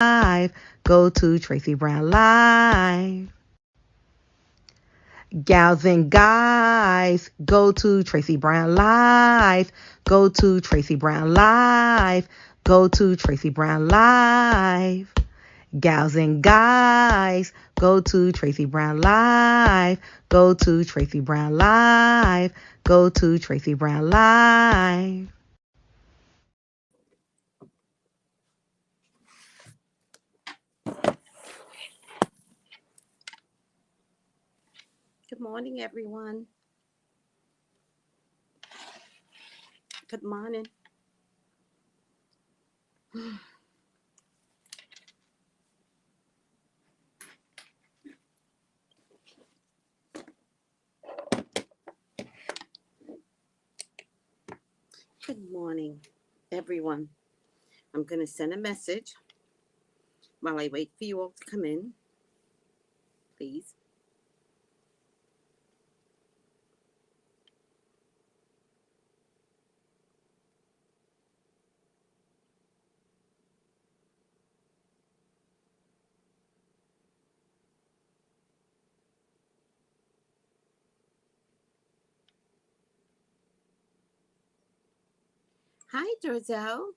Go to Tracey Brown Live. Gals and guys, go to Tracey Brown Live. Go to Tracey Brown Live. Go to Tracey Brown Live. Gals and guys, go to Tracey Brown Live. Go to Tracey Brown Live. Go to Tracey Brown Live. Good morning, everyone. Good morning. Good morning, everyone. I'm going to send a message while I wait for you all to come in, please. Hi, Dorzel.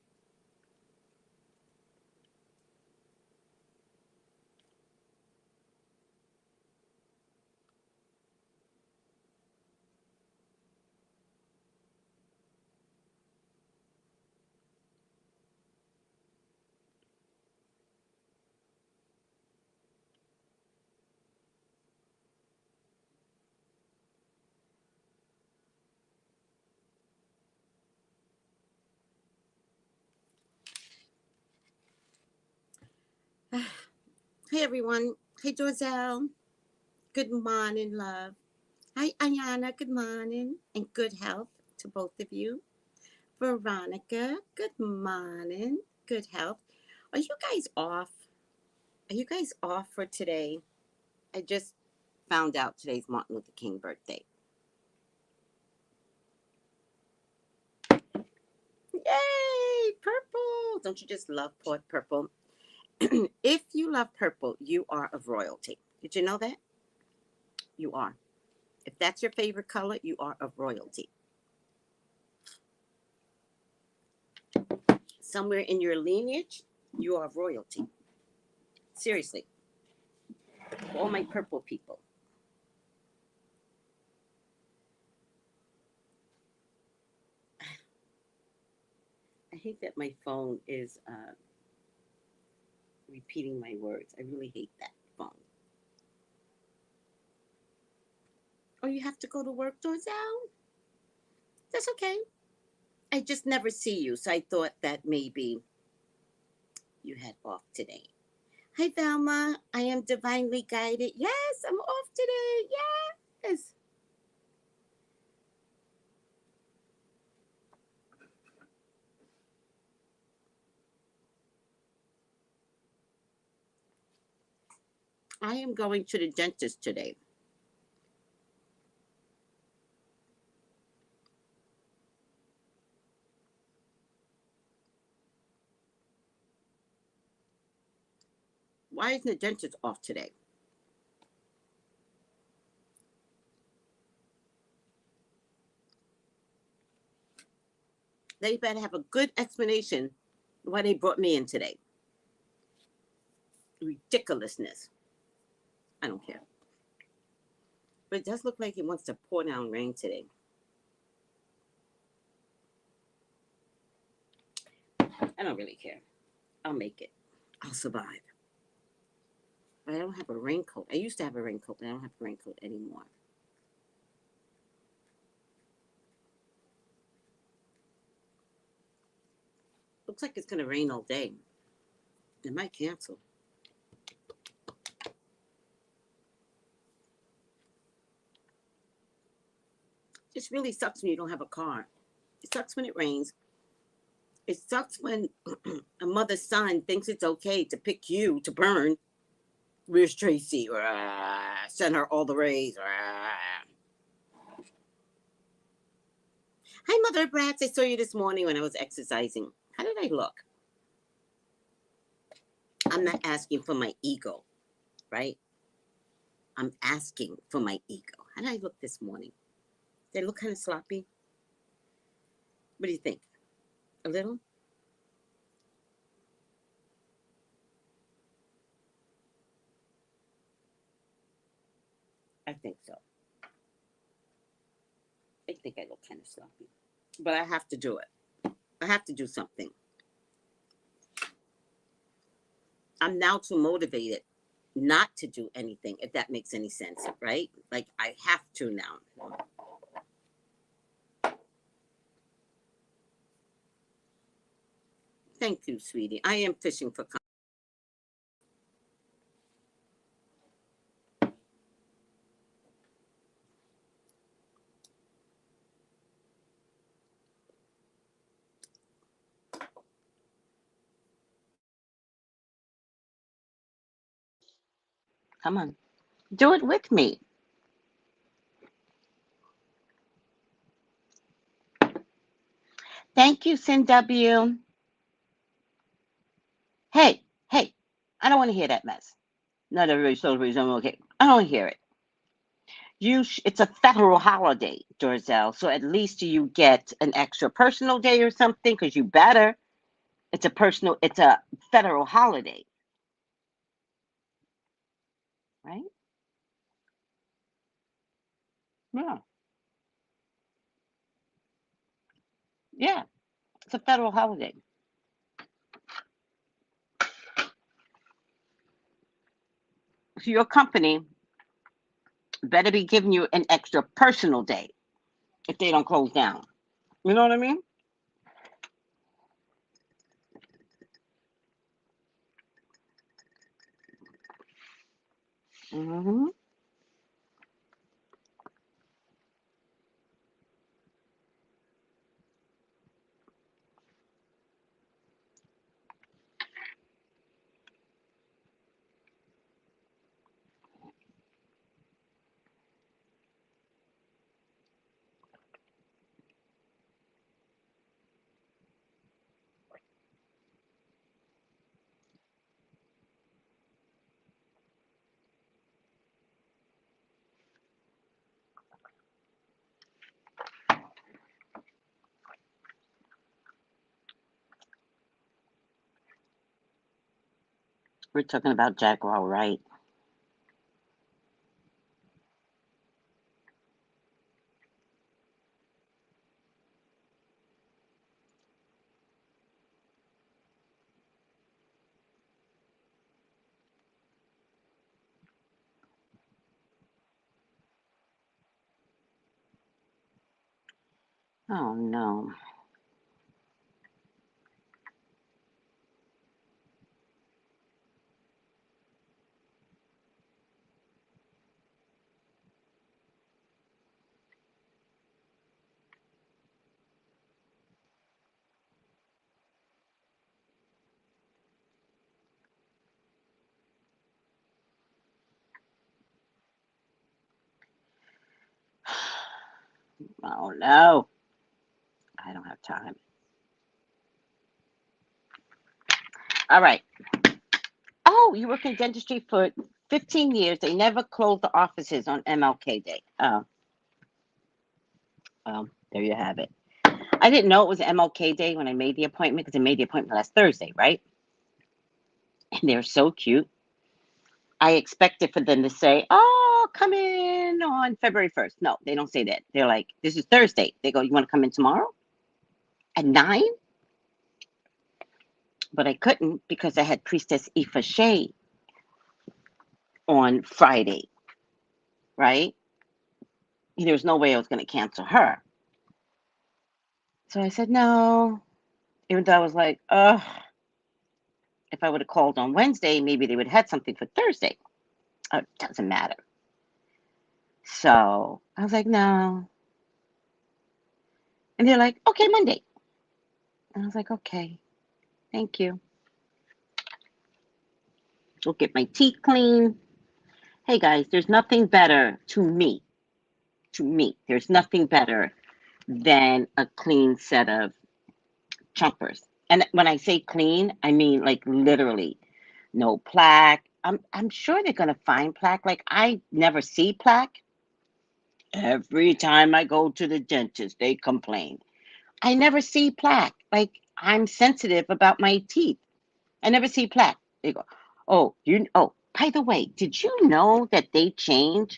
Hey, everyone. Hey, Dorzel. Good morning, love. Hi, Ayana. Good morning and good health to both of you. Veronica. Good morning. Good health. Are you guys off? Are you guys off for today? I just found out today's Martin Luther King birthday. Yay! Purple! Don't you just love purple? If you love purple, you are of royalty. Did you know that? You are. If that's your favorite color, you are of royalty. Somewhere in your lineage, you are of royalty. Seriously. All my purple people. I hate that my phone is repeating my words. I really hate that phone. Oh, you have to go to work, Dorzel? That's okay. I just never see you, so I thought that maybe you had off today. Hi, Velma. I am divinely guided. Yes, I'm off today. Yes. I am going to the dentist today. Why isn't the dentist off today? They better have a good explanation why they brought me in today. Ridiculousness. I don't care. But it does look like it wants to pour down rain today. I don't really care. I'll make it. I'll survive. But I don't have a raincoat. I used to have a raincoat, but I don't have a raincoat anymore. Looks like it's going to rain all day. It might cancel. Just really sucks when you don't have a car. It sucks when it rains. It sucks when a mother's son thinks it's okay to pick you to burn. Where's Tracy? Send her all the rays. Hi, Mother Brats. I saw you this morning when I was exercising. How did I look? I'm not asking for my ego, right? I'm asking for my ego. How did I look this morning? Did I look kind of sloppy? What do you think? A little? I think so. I think I look kind of sloppy. But I have to do it. I have to do something. I'm now too motivated not to do anything, if that makes any sense, right? Like I have to now. Thank you, sweetie. I am fishing for. Come on, do it with me. Thank you, Sin W. Hey, hey, I don't want to hear that mess. Not everybody celebrates. I'm okay. I don't hear it. It's a federal holiday, Dorzell. So at least you get an extra personal day or something because you better. It's a federal holiday, right? Yeah, yeah. It's a federal holiday. So your company better be giving you an extra personal day if they don't close down. You know what I mean? Hmm. We're talking about Jaguar, right? Oh no. Oh no. I don't have time. All right. Oh, you work in dentistry for 15 years. They never closed the offices on MLK Day. Oh, well, there you have it. I didn't know it was MLK Day when I made the appointment because I made the appointment last Thursday, right? And they're so cute. I expected for them to say, "Oh, come in on February 1st." No, they don't say that. They're like, "This is Thursday." They go, "You want to come in tomorrow at 9?" But I couldn't because I had Priestess Ifa Shea on Friday, right? There was no way I was going to cancel her. So I said no, even though I was like, ugh, if I would have called on Wednesday, maybe they would have had something for Thursday. It doesn't matter. So I was like, no. And they're like, okay, Monday. And I was like, okay, thank you. Go get my teeth clean. Hey guys, there's nothing better there's nothing better than a clean set of chompers. And when I say clean, I mean like literally. No plaque. I'm sure they're gonna find plaque. Like I never see plaque. Every time I go to the dentist, they complain. I never see plaque. Like I'm sensitive about my teeth. I never see plaque. They go, oh, by the way, did you know that they change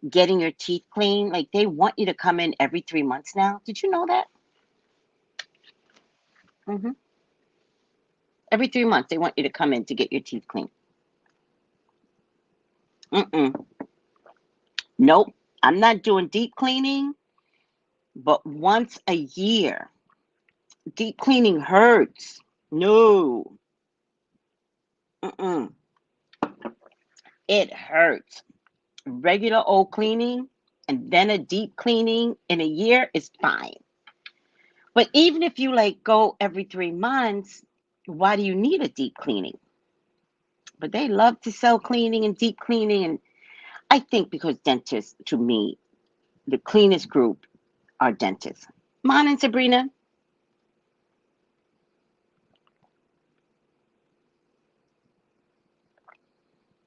getting your teeth clean? Like they want you to come in every 3 months now. Did you know that? Hmm. Every 3 months, they want you to come in to get your teeth clean. Mm-mm. Nope. I'm not doing deep cleaning, but once a year. Deep cleaning hurts. No. Mm-mm. It hurts. Regular old cleaning and then a deep cleaning in a year is fine. But even if you like go every 3 months, why do you need a deep cleaning? But they love to sell cleaning and deep cleaning. And I think because dentists, to me, the cleanest group are dentists. Mawning, Sabrina.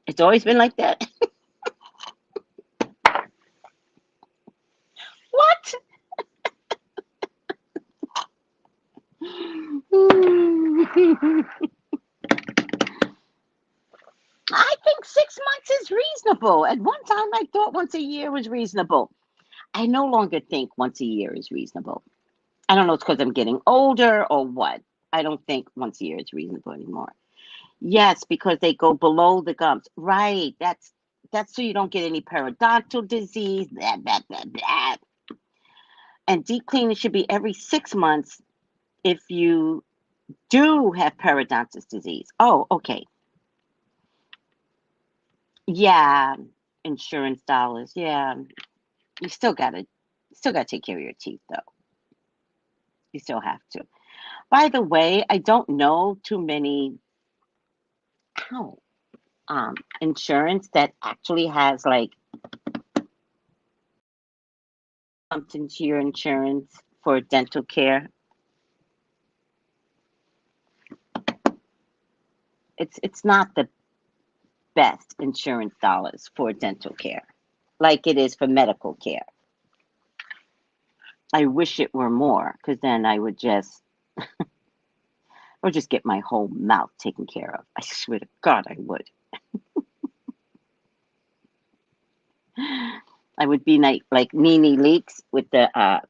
It's always been like that. What? I think 6 months is reasonable. At one time, I thought once a year was reasonable. I no longer think once a year is reasonable. I don't know, it's because I'm getting older or what. I don't think once a year is reasonable anymore. Yes, because they go below the gums. Right. That's so you don't get any periodontal disease. Blah, blah, blah, blah. And deep cleaning should be every 6 months if you do have periodontal disease. Oh, okay. Yeah, insurance dollars. Yeah, you still gotta take care of your teeth though. You still have to. By the way, I don't know too many how insurance that actually has like something to your insurance for dental care. It's not the best insurance dollars for dental care like it is for medical care. I wish it were more because then I would just or just get my whole mouth taken care of. I swear to God, I would. I would be like Nene Leaks with the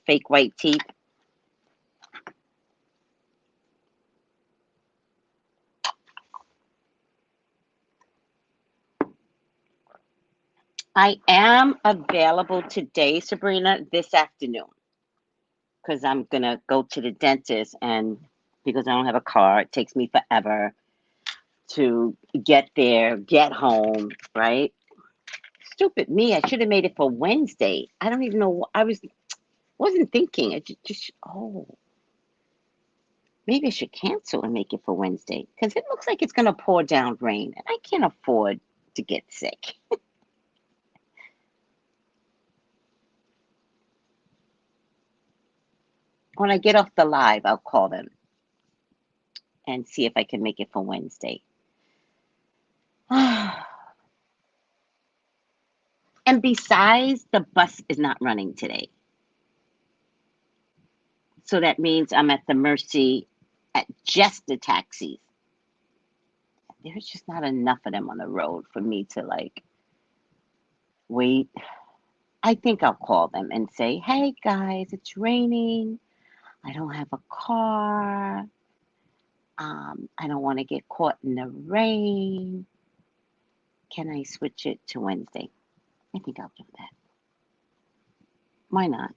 fake white teeth. I am available today, Sabrina, this afternoon, because I'm gonna go to the dentist and because I don't have a car, it takes me forever to get there, get home, right? Stupid me. I should have made it for Wednesday. I don't even know. Wasn't thinking. I just maybe I should cancel and make it for Wednesday because it looks like it's gonna pour down rain, and I can't afford to get sick. When I get off the live, I'll call them and see if I can make it for Wednesday. And besides, the bus is not running today. So that means I'm at the mercy at just the taxis. There's just not enough of them on the road for me to like wait. I think I'll call them and say, hey guys, it's raining. I don't have a car. I don't want to get caught in the rain. Can I switch it to Wednesday? I think I'll do that. Why not?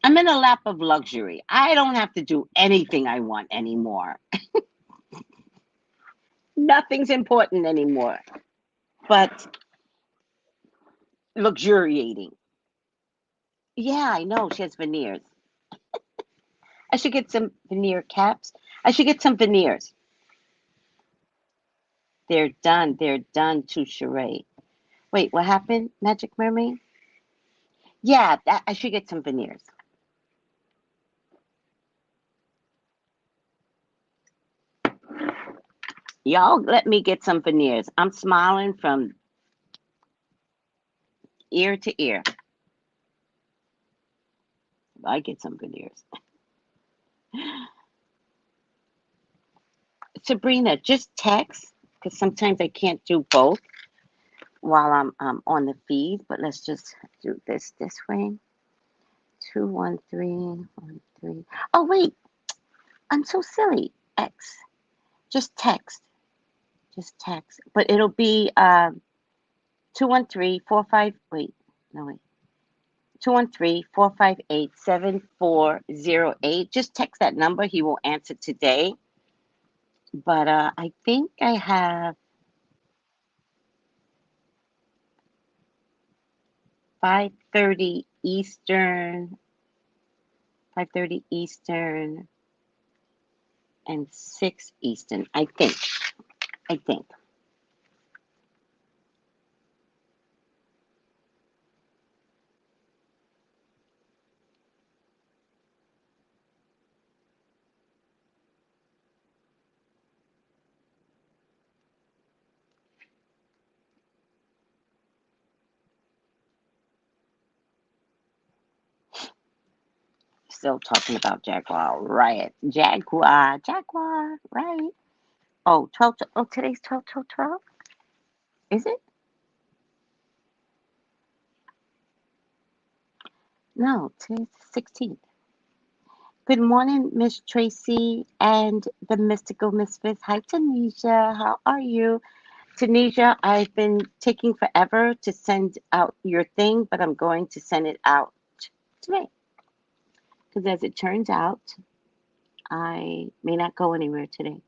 I'm in a lap of luxury. I don't have to do anything I want anymore. Nothing's important anymore but luxuriating. Yeah, I know. She has veneers. I should get some veneer caps. I should get some veneers. They're done. They're done to Sheree. Wait, what happened, Magic Mermaid? Yeah, I should get some veneers. Y'all let me get some veneers. I'm smiling from ear to ear. I get some veneers. Sabrina, just text, because sometimes I can't do both while I'm on the feed, but let's just do this way. 21313. Oh, wait, I'm so silly. X. Just text. Just text. But it'll be 213-45. Wait, no, wait. 213-458-7408. Just text that number. He will answer today. But I think I have 5:30 Eastern, 5:30 Eastern, and 6 Eastern. I think. Still talking about Jaguar, right? Jaguar, right? Oh, 12, oh, today's 12. Is it? No, today's the 16th. Good morning, Miss Tracy and the Mystical Misfits. Hi, Tanisha. How are you? Tanisha, I've been taking forever to send out your thing, but I'm going to send it out today. Because as it turns out, I may not go anywhere today.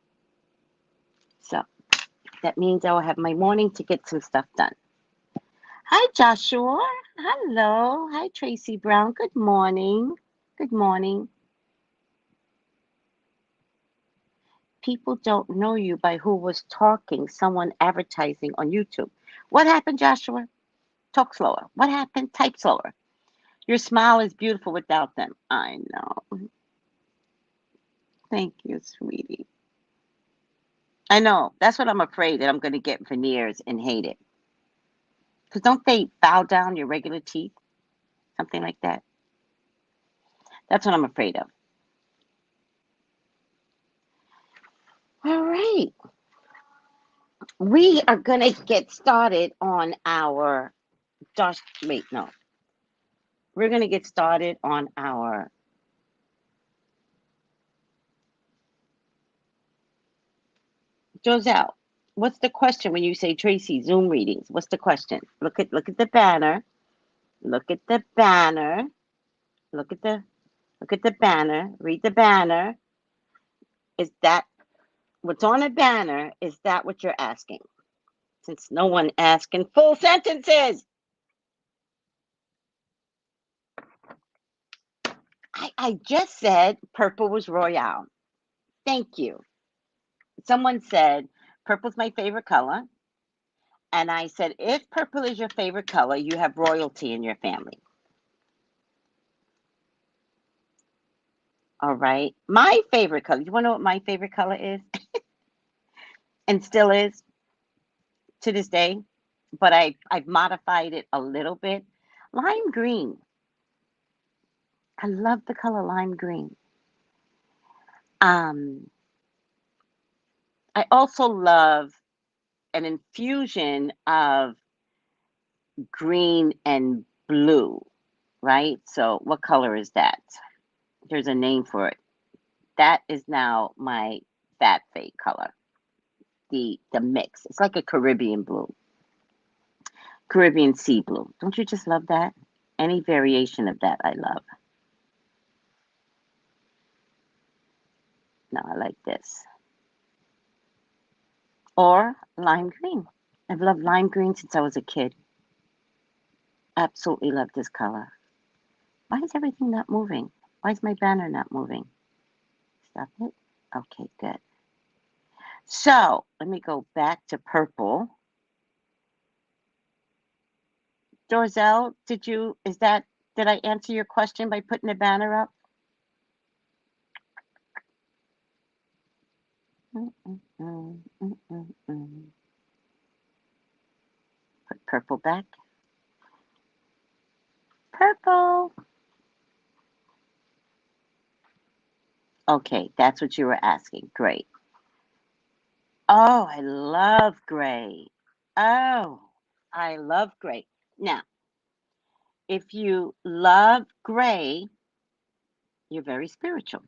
So that means I will have my morning to get some stuff done. Hi, Joshua. Hello. Hi, Tracey Brown. Good morning. Good morning. People don't know you by who was talking, someone advertising on YouTube. What happened, Joshua? Talk slower. What happened? Type slower. Your smile is beautiful without them. I know. Thank you, sweetie. I know. That's what I'm afraid that I'm going to get veneers and hate it. Because don't they bow down your regular teeth? Something like that. That's what I'm afraid of. All right. We are going to get started on our wait, no. We're going to get started on our Joselle. What's the question when you say Tracy Zoom readings? What's the question? Look at the banner. Look at the banner. Look at the banner. Read the banner. Is that what's on a banner? Is that what you're asking? Since no one asked in full sentences. I just said purple was royale. Thank you. Someone said purple's my favorite color. And I said, if purple is your favorite color, you have royalty in your family. All right. My favorite color. You want to know what my favorite color is? And still is to this day. But I've modified it a little bit. Lime green. I love the color lime green. I also love an infusion of green and blue, right? So what color is that? There's a name for it. That is now my fat fade color. The mix. It's like a Caribbean blue. Caribbean sea blue. Don't you just love that? Any variation of that I love. No, I like this. Or lime green. I've loved lime green since I was a kid. Absolutely love this color. Why is everything not moving? Why is my banner not moving? Stop it. Okay, good. So let me go back to purple. Dorzell, did I answer your question by putting the banner up? Put purple back. Purple. Okay, that's what you were asking. Great. Oh, I love gray. Oh, I love gray. Now, if you love gray, you're very spiritual.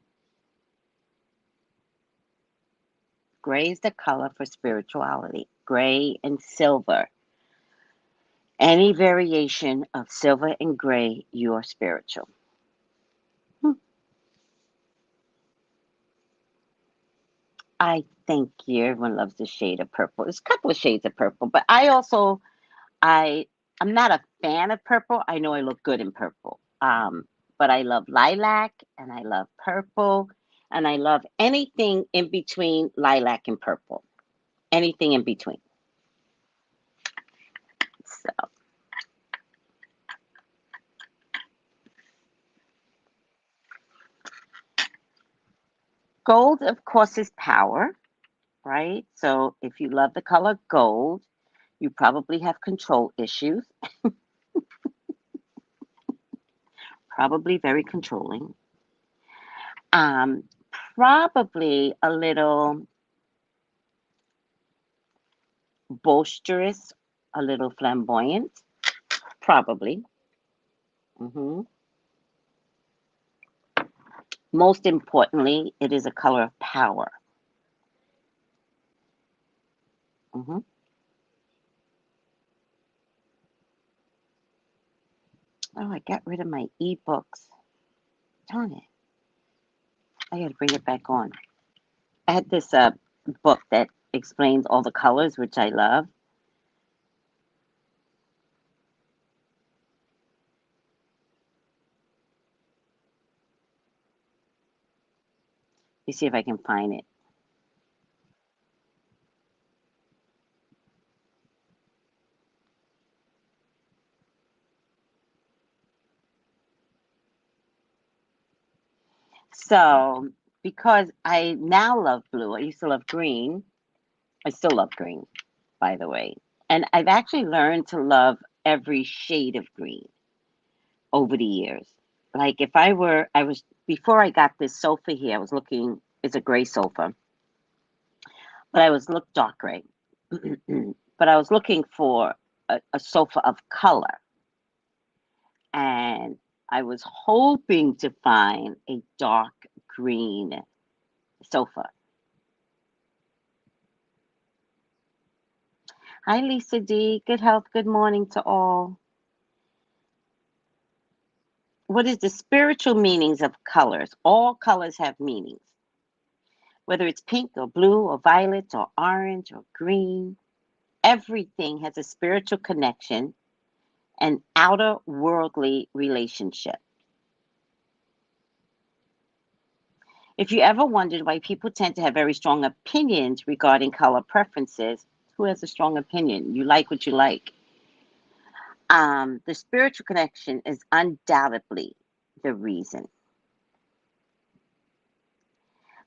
Gray is the color for spirituality. Gray and silver. Any variation of silver and gray, you are spiritual. I think you. Everyone loves the shade of purple. There's a couple of shades of purple, but I'm not a fan of purple. I know I look good in purple. But I love lilac and I love purple and I love anything in between lilac and purple. Anything in between. So gold, of course, is power, right? So if you love the color gold, you probably have control issues, probably very controlling. Um, Probably a little boisterous, a little flamboyant, probably. hmm Most importantly, it is a color of power. hmm Oh, I got rid of my ebooks. Darn it. I got to bring it back on. I had this book that explains all the colors, which I love. Let me see if I can find it. So, because I now love blue, I used to love green. I still love green, by the way. And I've actually learned to love every shade of green over the years. Like if I was, before I got this sofa here, I was looking, it's a gray sofa, but I was look dark gray. But I was looking for a sofa of color. And I was hoping to find a dark green sofa. Hi, Lisa D. Good health. Good morning to all. What is the spiritual meanings of colors? All colors have meanings, whether it's pink or blue or violet or orange or green. Everything has a spiritual connection and outer worldly relationship. If you ever wondered why people tend to have very strong opinions regarding color preferences, who has a strong opinion? You like what you like. The spiritual connection is undoubtedly the reason.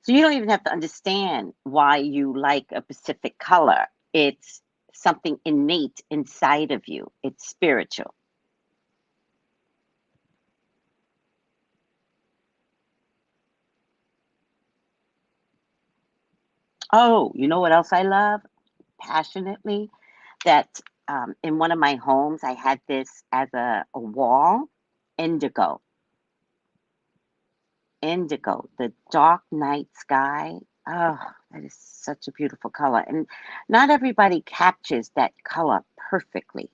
So you don't even have to understand why you like a specific color. It's something innate inside of you. It's spiritual. Oh, you know what else I love passionately? That in one of my homes, I had this as a wall, indigo. Indigo, the dark night sky. Oh, that is such a beautiful color. And not everybody captures that color perfectly,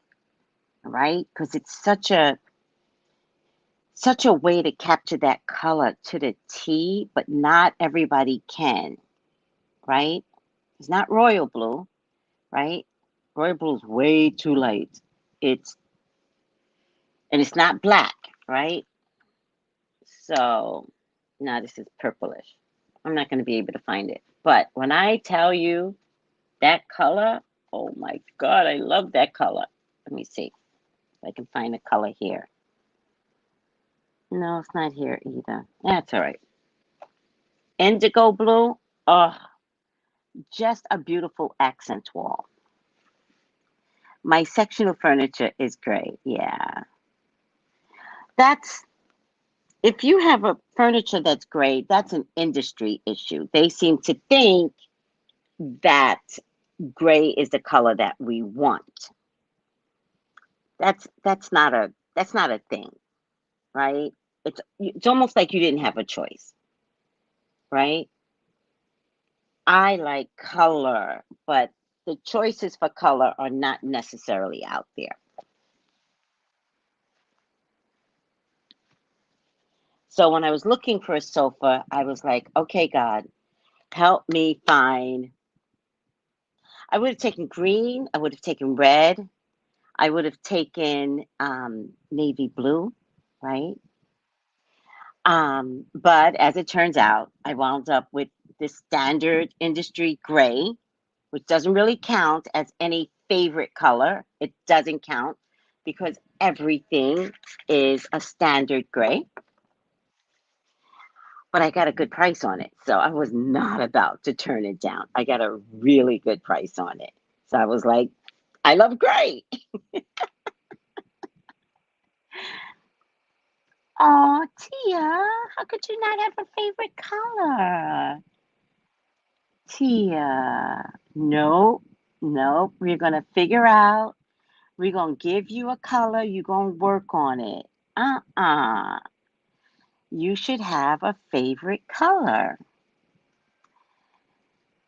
right? Because it's such a way to capture that color to the T, but not everybody can, right? It's not royal blue, right? Royal blue is way too light. It's and it's not black, right? So now this is purplish. I'm not going to be able to find it. But when I tell you that color, oh my God, I love that color. Let me see if I can find a color here. No, it's not here either. That's all right. Indigo blue. Oh, Just a beautiful accent wall. My sectional furniture is gray. Yeah. That's if you have a furniture that's gray, that's an industry issue. They seem to think that gray is the color that we want. That's not a thing, right? It's almost like you didn't have a choice, right? I like color, but the choices for color are not necessarily out there. So when I was looking for a sofa, I was like, okay, God, help me find. I would have taken green, I would have taken red, I would have taken navy blue, right? But as it turns out, I wound up with this standard industry gray, which doesn't really count as any favorite color. It doesn't count because everything is a standard gray. But I got a good price on it. So I was not about to turn it down. I got a really good price on it. So I was like, I love gray. Oh, Tia, how could you not have a favorite color? Tia, nope, nope. We're going to figure out. We're going to give you a color. You're going to work on it. Uh-uh. You should have a favorite color.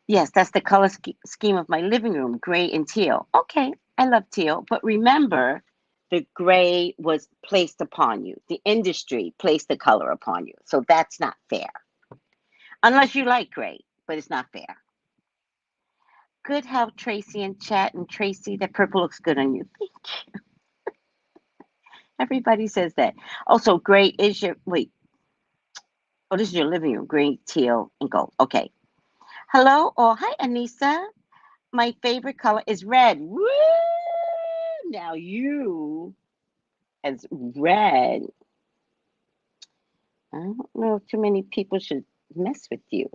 Yes, that's the color scheme of my living room, gray and teal. Okay, I love teal, but remember, the gray was placed upon you. The industry placed the color upon you. So that's not fair. Unless you like gray, but it's not fair. Good health, Tracy and chat. And Tracy, that purple looks good on you. Thank you. Everybody says that. Also, gray is your, wait. Oh, this is your living room. Green, teal, and gold. Okay. Hello. Oh, hi, Anissa. My favorite color is red. Woo! Now you, as red, I don't know if too many people should mess with you,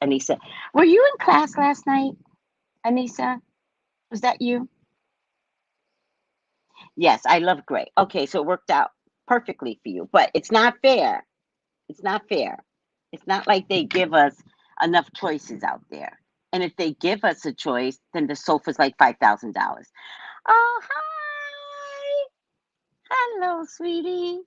Anissa. Were you in class last night, Anissa? Was that you? Yes, I love gray. Okay, so it worked out perfectly for you, but it's not fair. It's not fair. It's not like they give us enough choices out there. And if they give us a choice, then the sofa's like $5,000. Oh, hi. Hello, sweetie.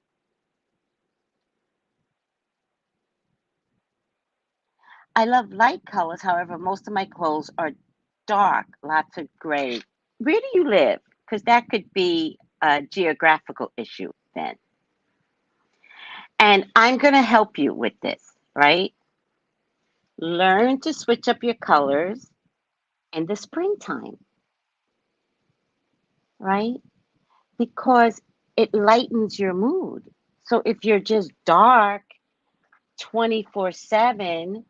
I love light colors. However, most of my clothes are dark, lots of gray. Where do you live? Because that could be a geographical issue then. And I'm going to help you with this, right? Learn to switch up your colors in the springtime, right? Because it lightens your mood. So if you're just dark 24/7,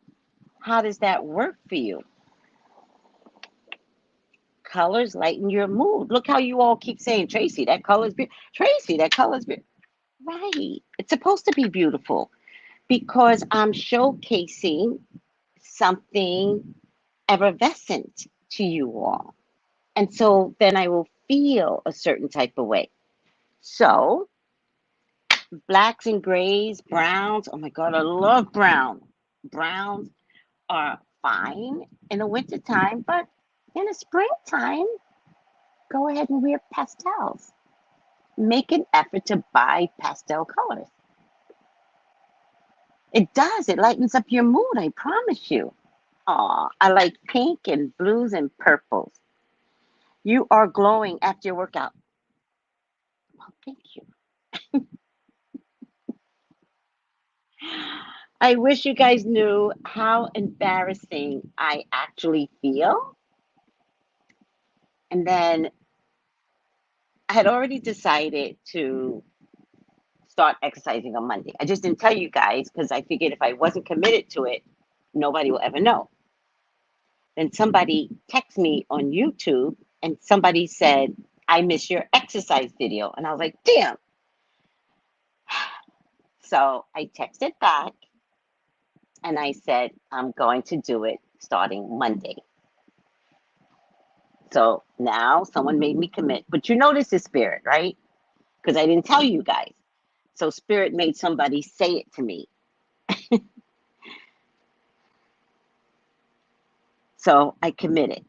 how does that work for you? Colors lighten your mood. Look how you all keep saying, Tracy, that color's beautiful. Tracy, that color's beautiful. Right. It's supposed to be beautiful because I'm showcasing something effervescent to you all. And so then I will feel a certain type of way. So blacks and grays, browns. Oh my God, I love brown. Browns are fine in the wintertime, but in the springtime, go ahead and wear pastels. Make an effort to buy pastel colors. It does. It lightens up your mood, I promise you. Aw, I like pink and blues and purples. You are glowing after your workout. Well, thank you. I wish you guys knew how embarrassing I actually feel. And then I had already decided to start exercising on Monday. I just didn't tell you guys because I figured if I wasn't committed to it, nobody will ever know. Then somebody texted me on YouTube and somebody said, I miss your exercise video. And I was like, damn. So I texted back and I said, I'm going to do it starting Monday. So now someone made me commit. But you know this is spirit, right? Because I didn't tell you guys. So spirit made somebody say it to me. So I committed.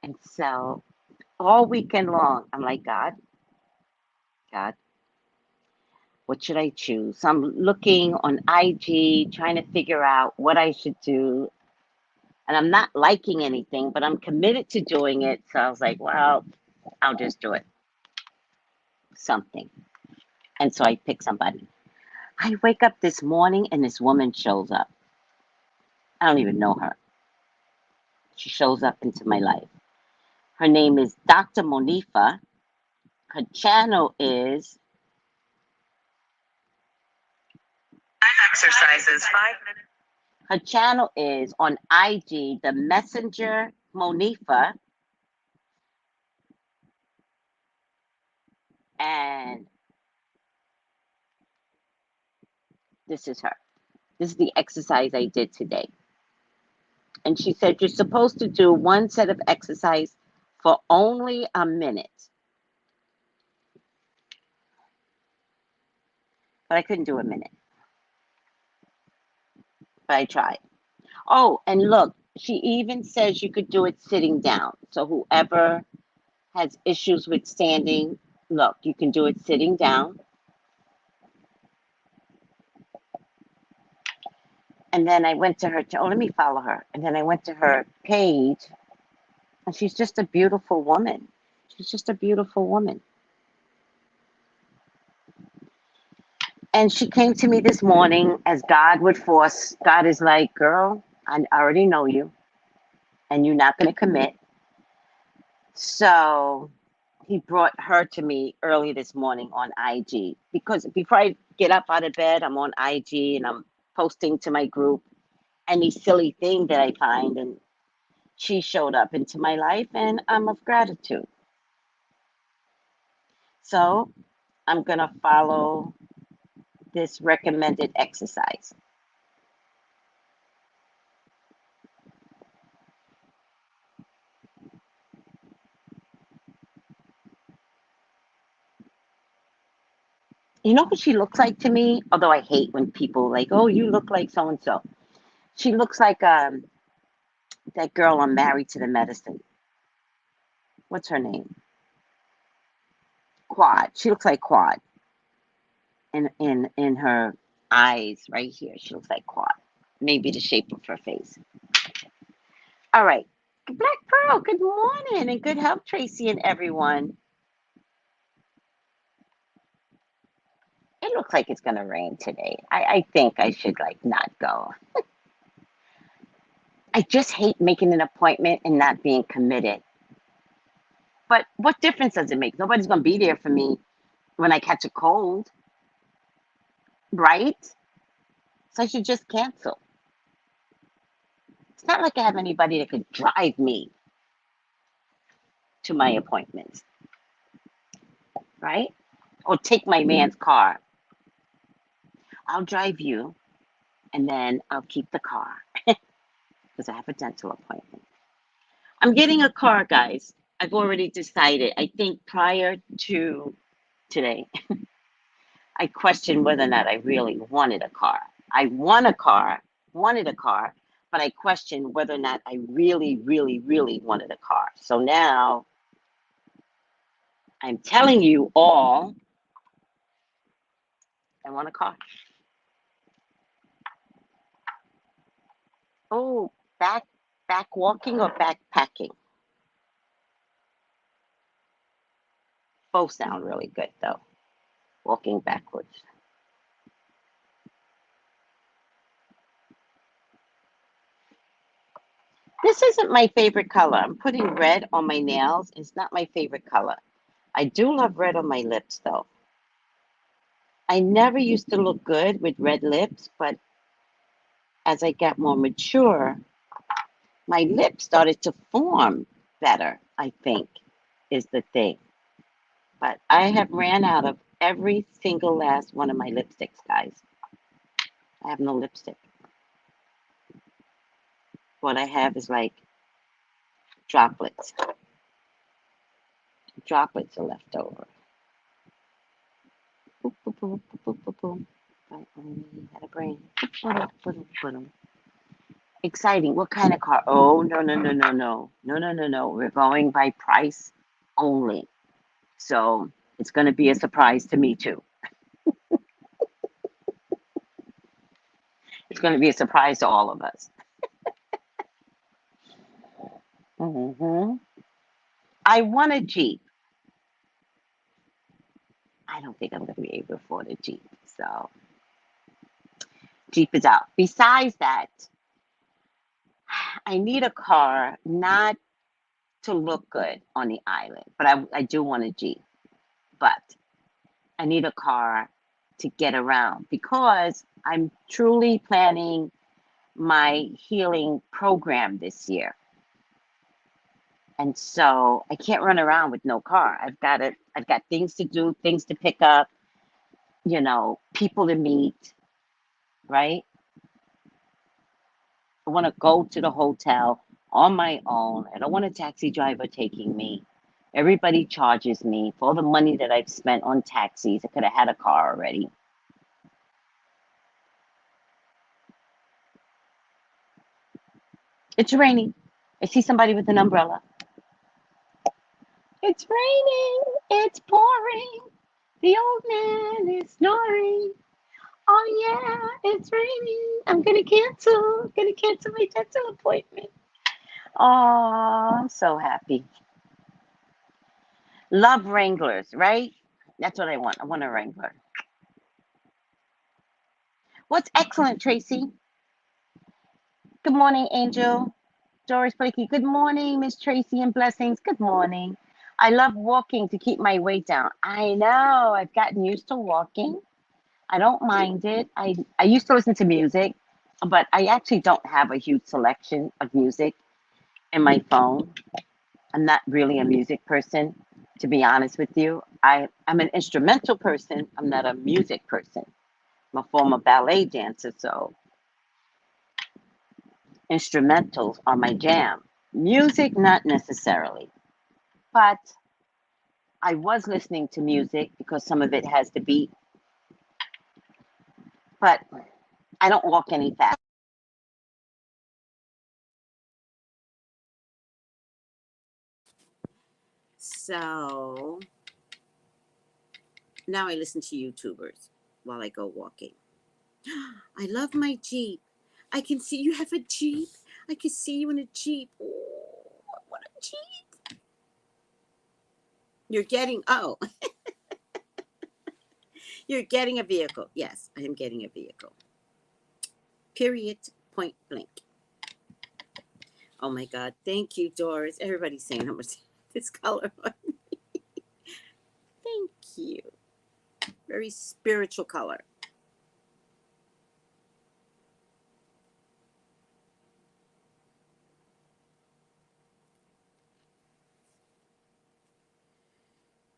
And so all weekend long, I'm like, God, what should I choose? So I'm looking on IG, trying to figure out what I should do. And I'm not liking anything, but I'm committed to doing it. So I was like, well, I'll just do it. Something. And so I picked somebody. I wake up this morning and this woman shows up. I don't even know her. She shows up into my life. Her name is Dr. Monifa. Her channel is Exercises 5 minutes. her channel is on IG, the Messenger Monifa. And this is her. This is the exercise I did today. And she said, you're supposed to do one set of exercise for only a minute. But I couldn't do a minute. But I tried. Oh, and look, she even says you could do it sitting down. So whoever has issues with standing, look, you can do it sitting down. And then I went to her, let me follow her. And then I went to her page, and she's just a beautiful woman. She's just a beautiful woman. And she came to me this morning as God would force. God is like, girl, I already know you, and you're not going to commit. So he brought her to me early this morning on IG, because before I get up out of bed, I'm on IG and I'm posting to my group any silly thing that I find. And she showed up into my life, and I'm of gratitude. So I'm going to follow this recommended exercise. You know who she looks like to me? Although I hate when people like, oh, you look like so and so. She looks like that girl on Married to the Medicine. What's her name? Quad. She looks like Quad. In her eyes right here, she looks like Quad. Maybe the shape of her face. All right. Black Pearl, good morning and good health, Tracy and everyone. It looks like it's going to rain today. I think I should like not go. I just hate making an appointment and not being committed. But what difference does it make? Nobody's going to be there for me when I catch a cold, right? So I should just cancel. It's not like I have anybody that could drive me to my appointments, right? Or take my man's car. I'll drive you, and then I'll keep the car because I have a dental appointment. I'm getting a car, guys. I've already decided. I think prior to today, I questioned whether or not I really wanted a car. I wanted a car, but I questioned whether or not I really, really, really wanted a car. So now I'm telling you all, I want a car. Oh, back walking or backpacking? Both sound really good though. Walking backwards. This isn't my favorite color. I'm putting red on my nails. It's not my favorite color. I do love red on my lips though. I never used to look good with red lips, but as I got more mature, my lips started to form better, I think, is the thing. But I have ran out of every single last one of my lipsticks, guys. I have no lipstick. What I have is like droplets. Droplets are left over. Boop, boop, boop, boop, boop, boop. I only had a brain. Boop, boop, boop, boop. Exciting. What kind of car? Oh, no, no, no, no, no. No, no, no, no. We're going by price only. So it's going to be a surprise to me, too. It's going to be a surprise to all of us. I want a Jeep. I don't think I'm going to be able to afford a Jeep. So Jeep is out. Besides that, I need a car not to look good on the island, but I do want a Jeep. But I need a car to get around because I'm truly planning my healing program this year. And so I can't run around with no car. I've got things to do, things to pick up, people to meet, right? I want to go to the hotel on my own. I don't want a taxi driver taking me. Everybody charges me for all the money that I've spent on taxis. I could have had a car already. It's raining. I see somebody with an umbrella. It's raining. It's pouring. The old man is snoring. Oh yeah, it's raining. I'm gonna cancel. Gonna cancel my dental appointment. Oh, I'm so happy. Love Wranglers, right? That's what I want. I want a Wrangler. What's excellent, Tracy? Good morning, Angel. Doris Blakey. Good morning, Miss Tracy and blessings. Good morning. I love walking to keep my weight down. I know. I've gotten used to walking. I don't mind it. I used to listen to music, but I actually don't have a huge selection of music in my phone. I'm not really a music person, to be honest with you. I'm an instrumental person. I'm not a music person. I'm a former ballet dancer, so instrumentals are my jam. Music, not necessarily. But I was listening to music because some of it has the beat. But I don't walk any fast. So now I listen to YouTubers while I go walking. I love my Jeep. I can see you have a Jeep. I can see you in a Jeep. Oh, what a Jeep. You're getting, oh, you're getting a vehicle. Yes, I am getting a vehicle. Period. Point blank. Oh my God. Thank you, Doris. Everybody's saying how much this color on me. Thank you. Very spiritual color.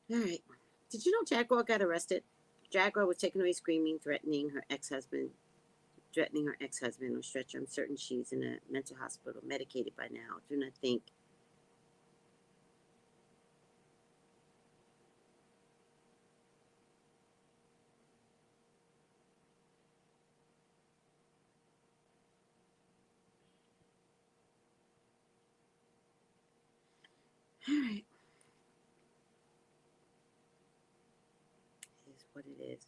All right. Did you know Jaguar got arrested? Jaguar was taken away screaming, threatening her ex-husband on stretcher. I'm certain she's in a mental hospital, medicated by now. Do not think. All right. This is what it is.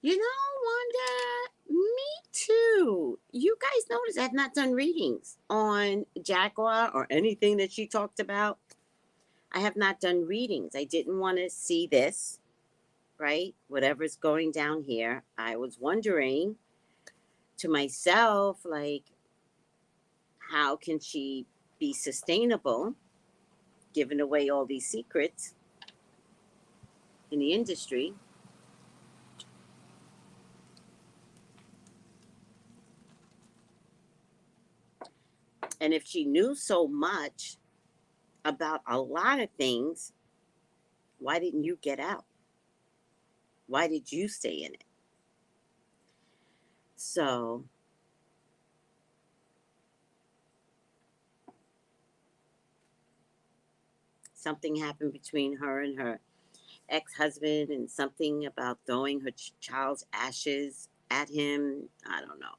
You know, Wanda, me too. You guys notice I've not done readings on Jaguar or anything that she talked about. I have not done readings. I didn't want to see this, right? Whatever's going down here. I was wondering to myself, like, how can she be sustainable giving away all these secrets in the industry? And if she knew so much about a lot of things, why didn't you get out? Why did you stay in it? So something happened between her and her ex-husband, and something about throwing her child's ashes at him. I don't know.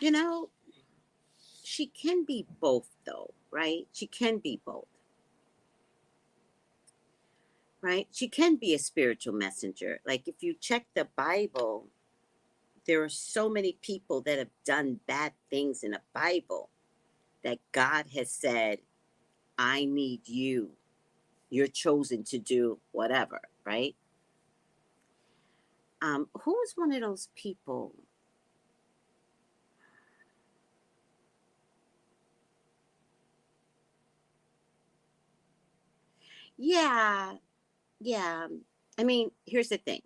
You know, she can be both though, right? She can be both. Right? She can be a spiritual messenger. Like if you check the Bible, there are so many people that have done bad things in the Bible that God has said, I need you. You're chosen to do whatever, right? Who was one of those people? Yeah, yeah. I mean, here's the thing.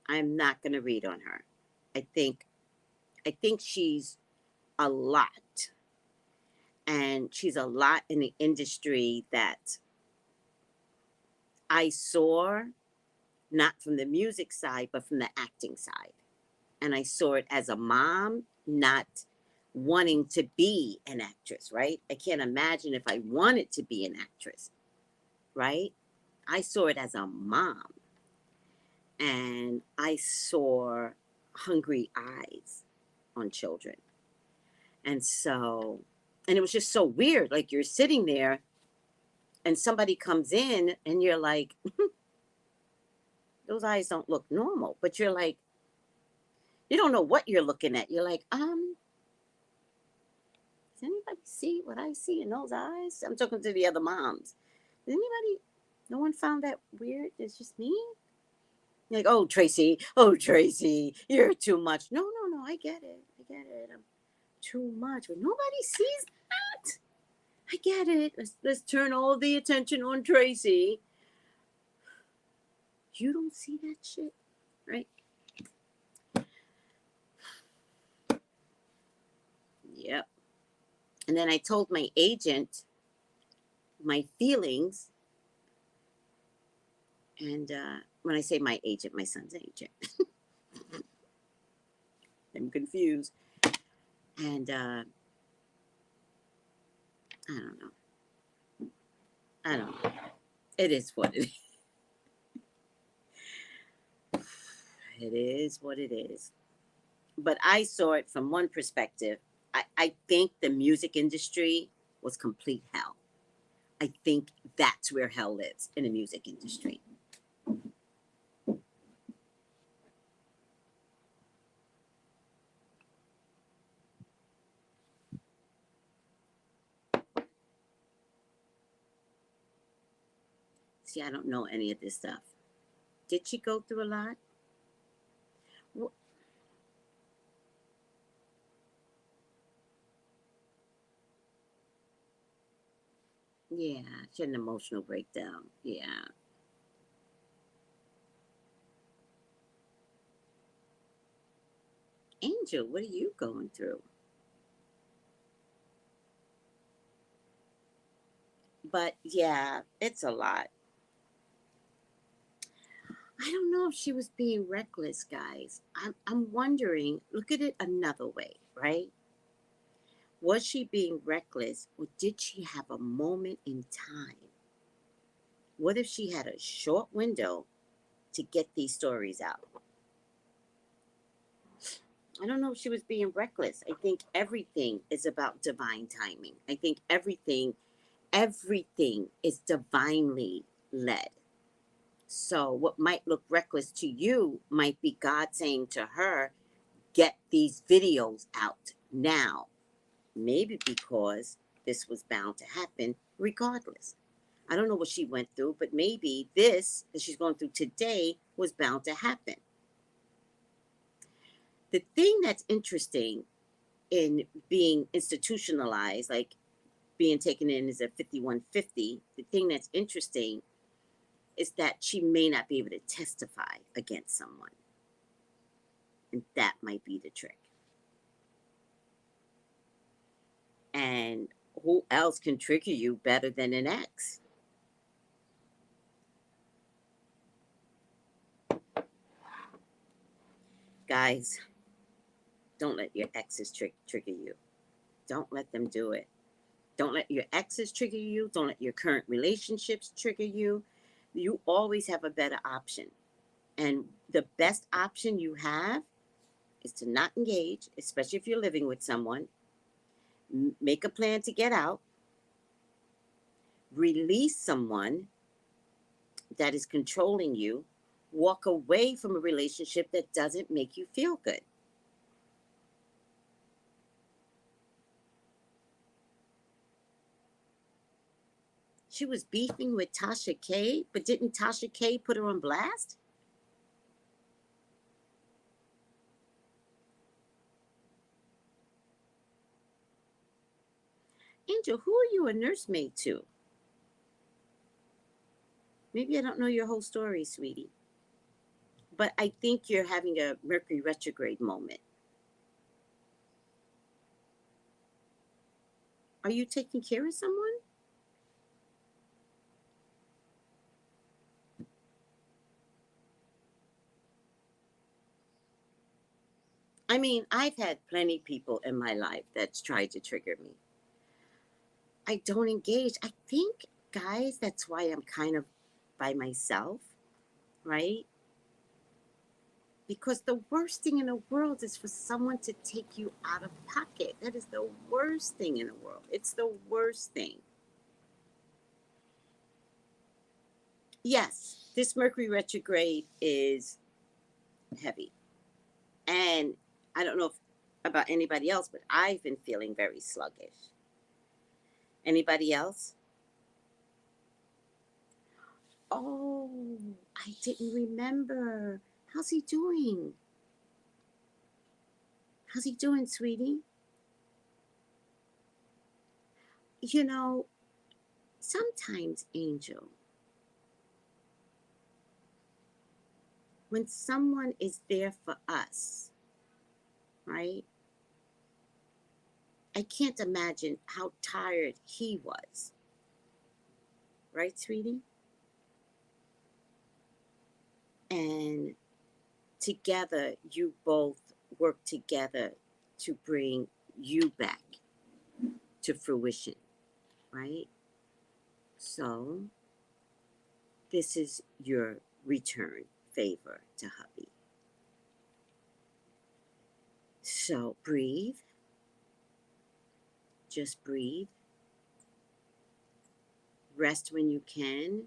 I'm not gonna read on her. I think I think she's a lot. And she's a lot in the industry that I saw, not from the music side, but from the acting side. And I saw it as a mom, not wanting to be an actress, right? I can't imagine if I wanted to be an actress, right? I saw it as a mom. And I saw hungry eyes on children. And so, and it was just so weird. Like you're sitting there and somebody comes in and you're like, those eyes don't look normal. But you're like, you don't know what you're looking at. You're like, does anybody see what I see in those eyes? I'm talking to the other moms. Does anybody, no one found that weird? It's just me? Like, oh, Tracey, you're too much. No, I get it. I'm too much. But nobody sees that. I get it. Let's turn all the attention on Tracey. You don't see that shit, right? Yep. And then I told my agent my feelings. And when I say my agent, my son's agent. I'm confused. And I don't know. I don't know. It is what it is. It is what it is. But I saw it from one perspective. I think the music industry was complete hell. I think that's where hell lives, in the music industry. See, I don't know any of this stuff. Did she go through a lot? Yeah, she had an emotional breakdown. Yeah. Angel, what are you going through? But yeah, it's a lot. I don't know if she was being reckless, guys. I'm wondering, look at it another way, right? Was she being reckless, or did she have a moment in time? What if she had a short window to get these stories out? I don't know if she was being reckless. I think everything is about divine timing. I think everything is divinely led. So what might look reckless to you might be God saying to her, get these videos out now. Maybe because this was bound to happen regardless. I don't know what she went through, but maybe this that she's going through today was bound to happen. The thing that's interesting in being institutionalized, like being taken in as a 5150, the thing that's interesting is that she may not be able to testify against someone. And that might be the trick. And who else can trigger you better than an ex? Guys, don't let your exes trigger you. Don't let them do it. Don't let your exes trigger you. Don't let your current relationships trigger you. You always have a better option. And the best option you have is to not engage, especially if you're living with someone. Make a plan to get out. Release someone that is controlling you. Walk away from a relationship that doesn't make you feel good. She was beefing with Tasha K, but didn't Tasha K put her on blast? Angel, who are you a nursemaid to? Maybe I don't know your whole story, sweetie. But I think you're having a Mercury retrograde moment. Are you taking care of someone? I mean, I've had plenty of people in my life that's tried to trigger me. I don't engage. I think, guys, that's why I'm kind of by myself, right? Because the worst thing in the world is for someone to take you out of pocket. That is the worst thing in the world. It's the worst thing. Yes, this Mercury retrograde is heavy. And I don't know about anybody else, but I've been feeling very sluggish. Anybody else? Oh, I didn't remember. How's he doing? How's he doing, sweetie? You know, sometimes, Angel, when someone is there for us, right? I can't imagine how tired he was. Right, sweetie? And together, you both work together to bring you back to fruition, right? So, this is your return favor to hubby. So, breathe. Just breathe. Rest when you can,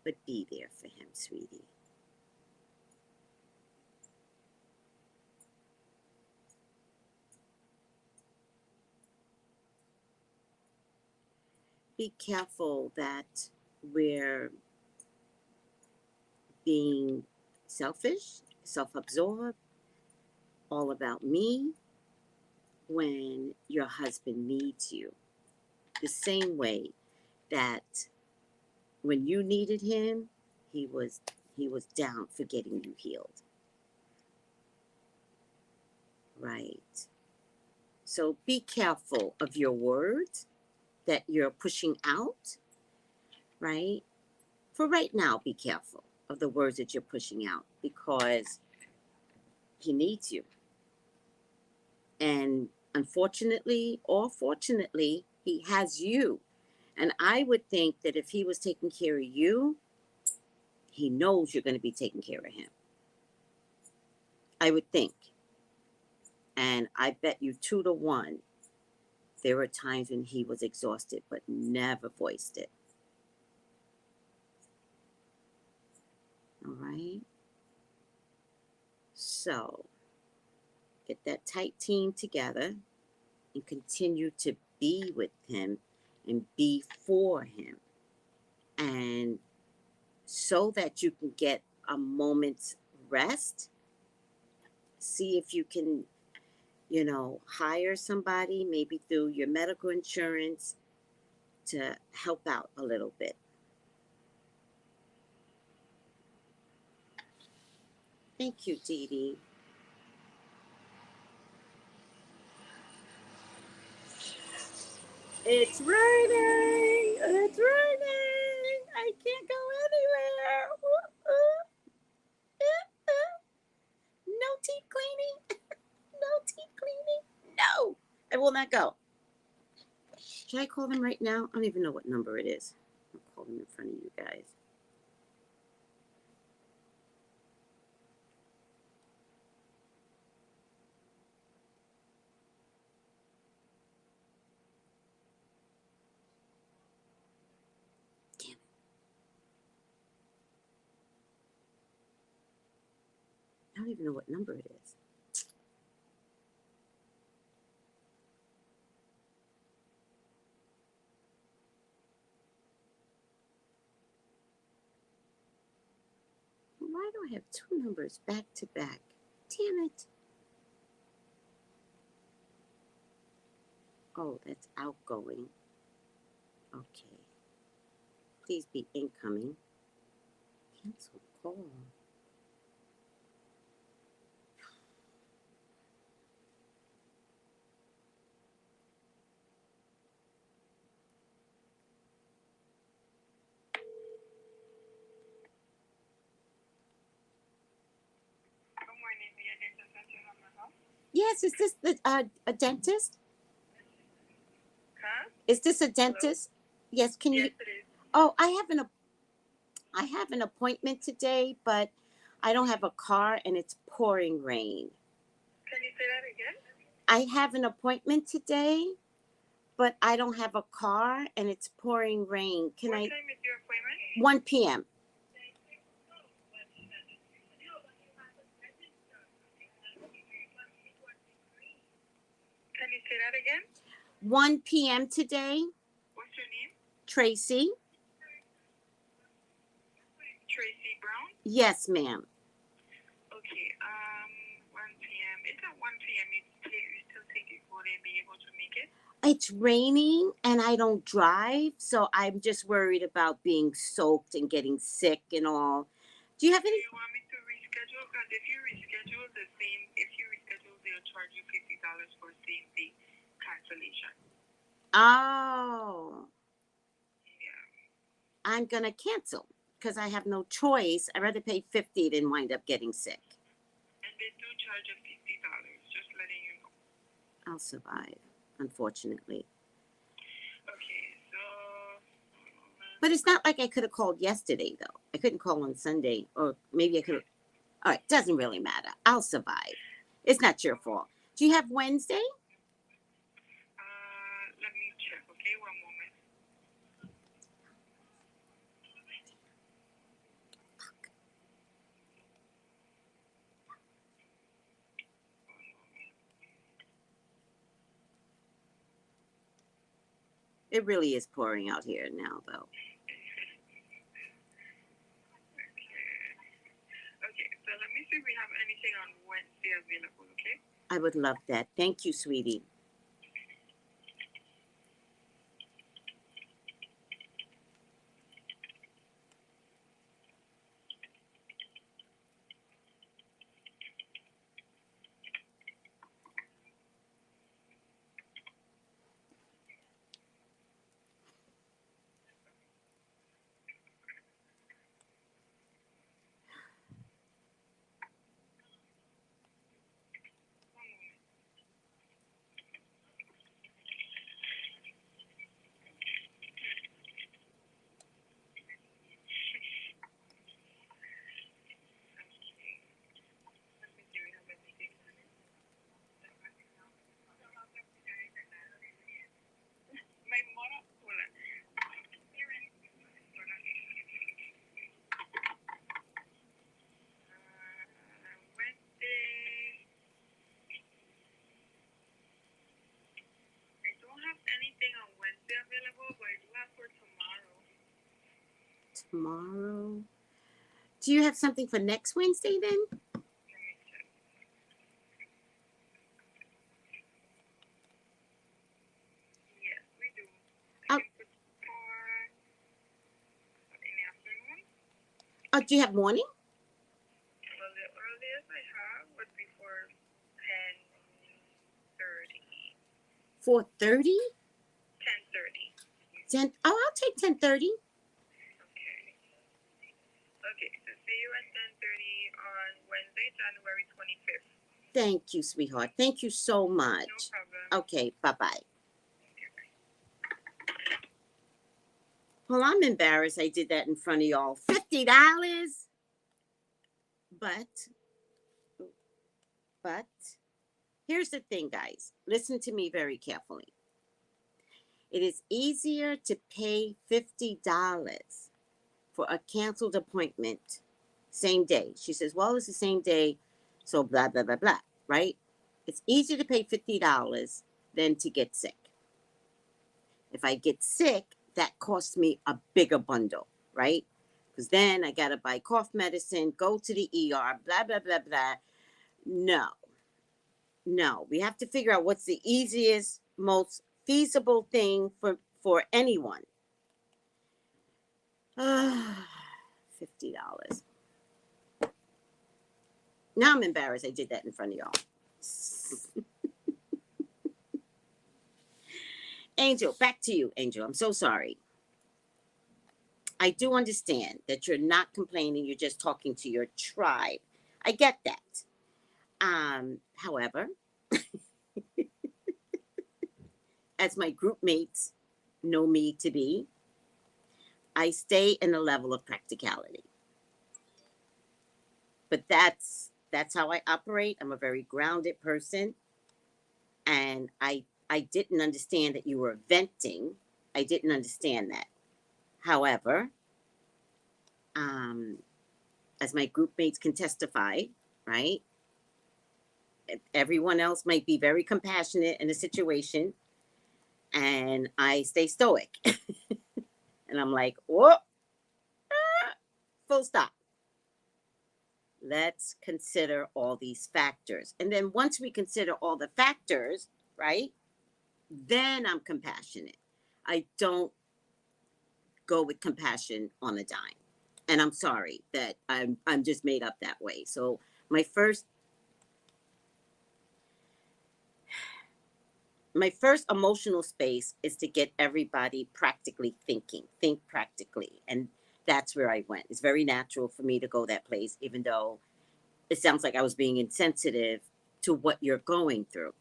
but be there for him, sweetie. Be careful that we're being selfish, self-absorbed, all about me when your husband needs you. The same way that when you needed him, he was down for getting you healed. Right. So be careful of your words that you're pushing out, right? For right now, be careful of the words that you're pushing out because he needs you. And unfortunately or fortunately, he has you. And I would think that if he was taking care of you, he knows you're going to be taking care of him. I would think. And I bet you 2-1, there were times when he was exhausted, but never voiced it. All right? So, get that tight team together and continue to be with him and be for him. And so that you can get a moment's rest, see if you can, hire somebody, maybe through your medical insurance, to help out a little bit. Thank you, Dee Dee. It's raining. It's raining. I can't go anywhere. No teeth cleaning. No teeth cleaning. No. I will not go. Should I call them right now? I don't even know what number it is. I'll call them in front of you guys. Damn it. I don't even know what number it is. Why do I have two numbers back to back? Damn it. Oh, that's outgoing. Okay. Please be incoming. Cancel call. Yes, is this a dentist? Huh? Is this a dentist? Hello? Yes, can you? Yes, it is. Oh, I have an appointment today, but I don't have a car and it's pouring rain. Can you say that again? I have an appointment today, but I don't have a car and it's pouring rain. Can What I? time is your appointment? 1 p.m. Can you say that again? 1 p.m. today. What's your name? Tracy? Tracey Brown? Yes, ma'am. Okay, 1 p.m. It's at 1 p.m. You still think you wouldn't be able to make it? It's raining and I don't drive, so I'm just worried about being soaked and getting sick and all. Do you have Do any? you want me to reschedule? Because if you reschedule they'll charge you $50 for same day cancellation. Oh, Yeah. I'm gonna cancel because I have no choice. I'd rather pay $50 than wind up getting sick. And they do charge you $50, just letting you know. I'll survive, unfortunately. Okay, so... But it's not like I could have called yesterday, though. I couldn't call on Sunday, or maybe I could have. All right, doesn't really matter. I'll survive. It's not your fault. Do you have Wednesday? Let me check, okay? One moment. It really is pouring out here now, though. Okay, so let me see if we have anything on Wednesday available, okay? I would love that. Thank you, sweetie. Wednesday, I don't have anything on Wednesday available, but I do have for tomorrow. Tomorrow. Do you have something for next Wednesday then? Let me check. Yes, we do. I Oh. can put for in the afternoon. Oh, do you have morning? A little earliest I have would be for 10:30. 4:30? 10:30. 10. Oh, I'll take 10:30. Okay. Okay, so see you at 10:30 on Wednesday, January 25th. Thank you, sweetheart. Thank you so No much. problem. Okay, bye-bye. Okay, bye. Well, I'm embarrassed I did that in front of y'all. $50. But here's the thing, guys. Listen to me very carefully. It is easier to pay $50 for a canceled appointment same day. She says, well, it's the same day, so blah, blah, blah, blah, right? It's easier to pay $50 than to get sick. If I get sick, that costs me a bigger bundle, right? Because then I got to buy cough medicine, go to the ER, blah, blah, blah, blah. No, we have to figure out what's the easiest, most feasible thing for anyone. $50. Now I'm embarrassed I did that in front of y'all. Angel, back to you, Angel. I'm so sorry. I do understand that you're not complaining. You're just talking to your tribe. I get that. However, as my group mates know me to be, I stay in a level of practicality. But that's how I operate. I'm a very grounded person. And I didn't understand that you were venting. I didn't understand that. However, as my group mates can testify, right? Everyone else might be very compassionate in a situation, and I stay stoic. And I'm like, whoa, full stop. Let's consider all these factors. And then once we consider all the factors, right, then I'm compassionate. I don't go with compassion on a dime. And I'm sorry that I'm just made up that way. So my first emotional space is to get everybody practically thinking. Think practically. And that's where I went. It's very natural for me to go that place, even though it sounds like I was being insensitive to what you're going through.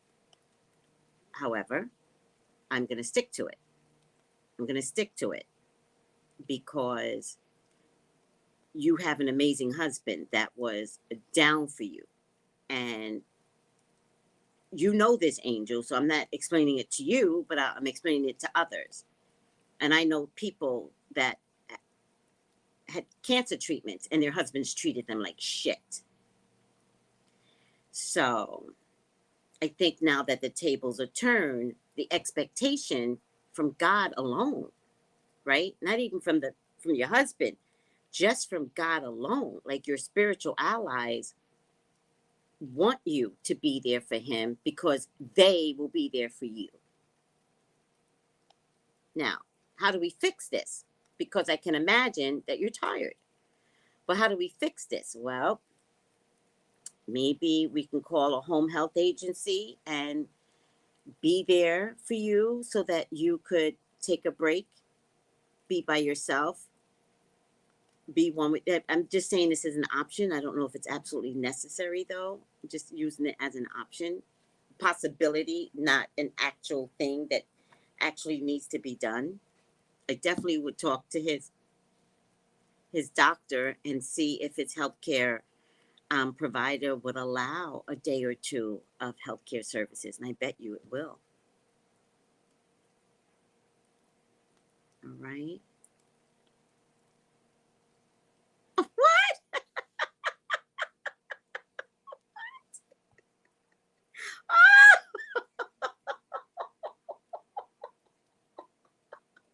However, I'm going to stick to it. I'm going to stick to it because you have an amazing husband that was down for you. And you know this, Angel, so I'm not explaining it to you, but I'm explaining it to others. And I know people that had cancer treatments and their husbands treated them like shit. So I think now that the tables are turned, the expectation from God alone, right? Not even from your husband, just from God alone, like your spiritual allies want you to be there for him because they will be there for you. Now, how do we fix this? Because I can imagine that you're tired. But how do we fix this? Well, maybe we can call a home health agency and be there for you so that you could take a break, be by yourself, be one with that. I'm just saying this is an option. I don't know if it's absolutely necessary though. I'm just using it as an option, possibility, not an actual thing that actually needs to be done. I definitely would talk to his doctor and see if his healthcare provider would allow a day or two of healthcare services, and I bet you it will. All right. What? Oh!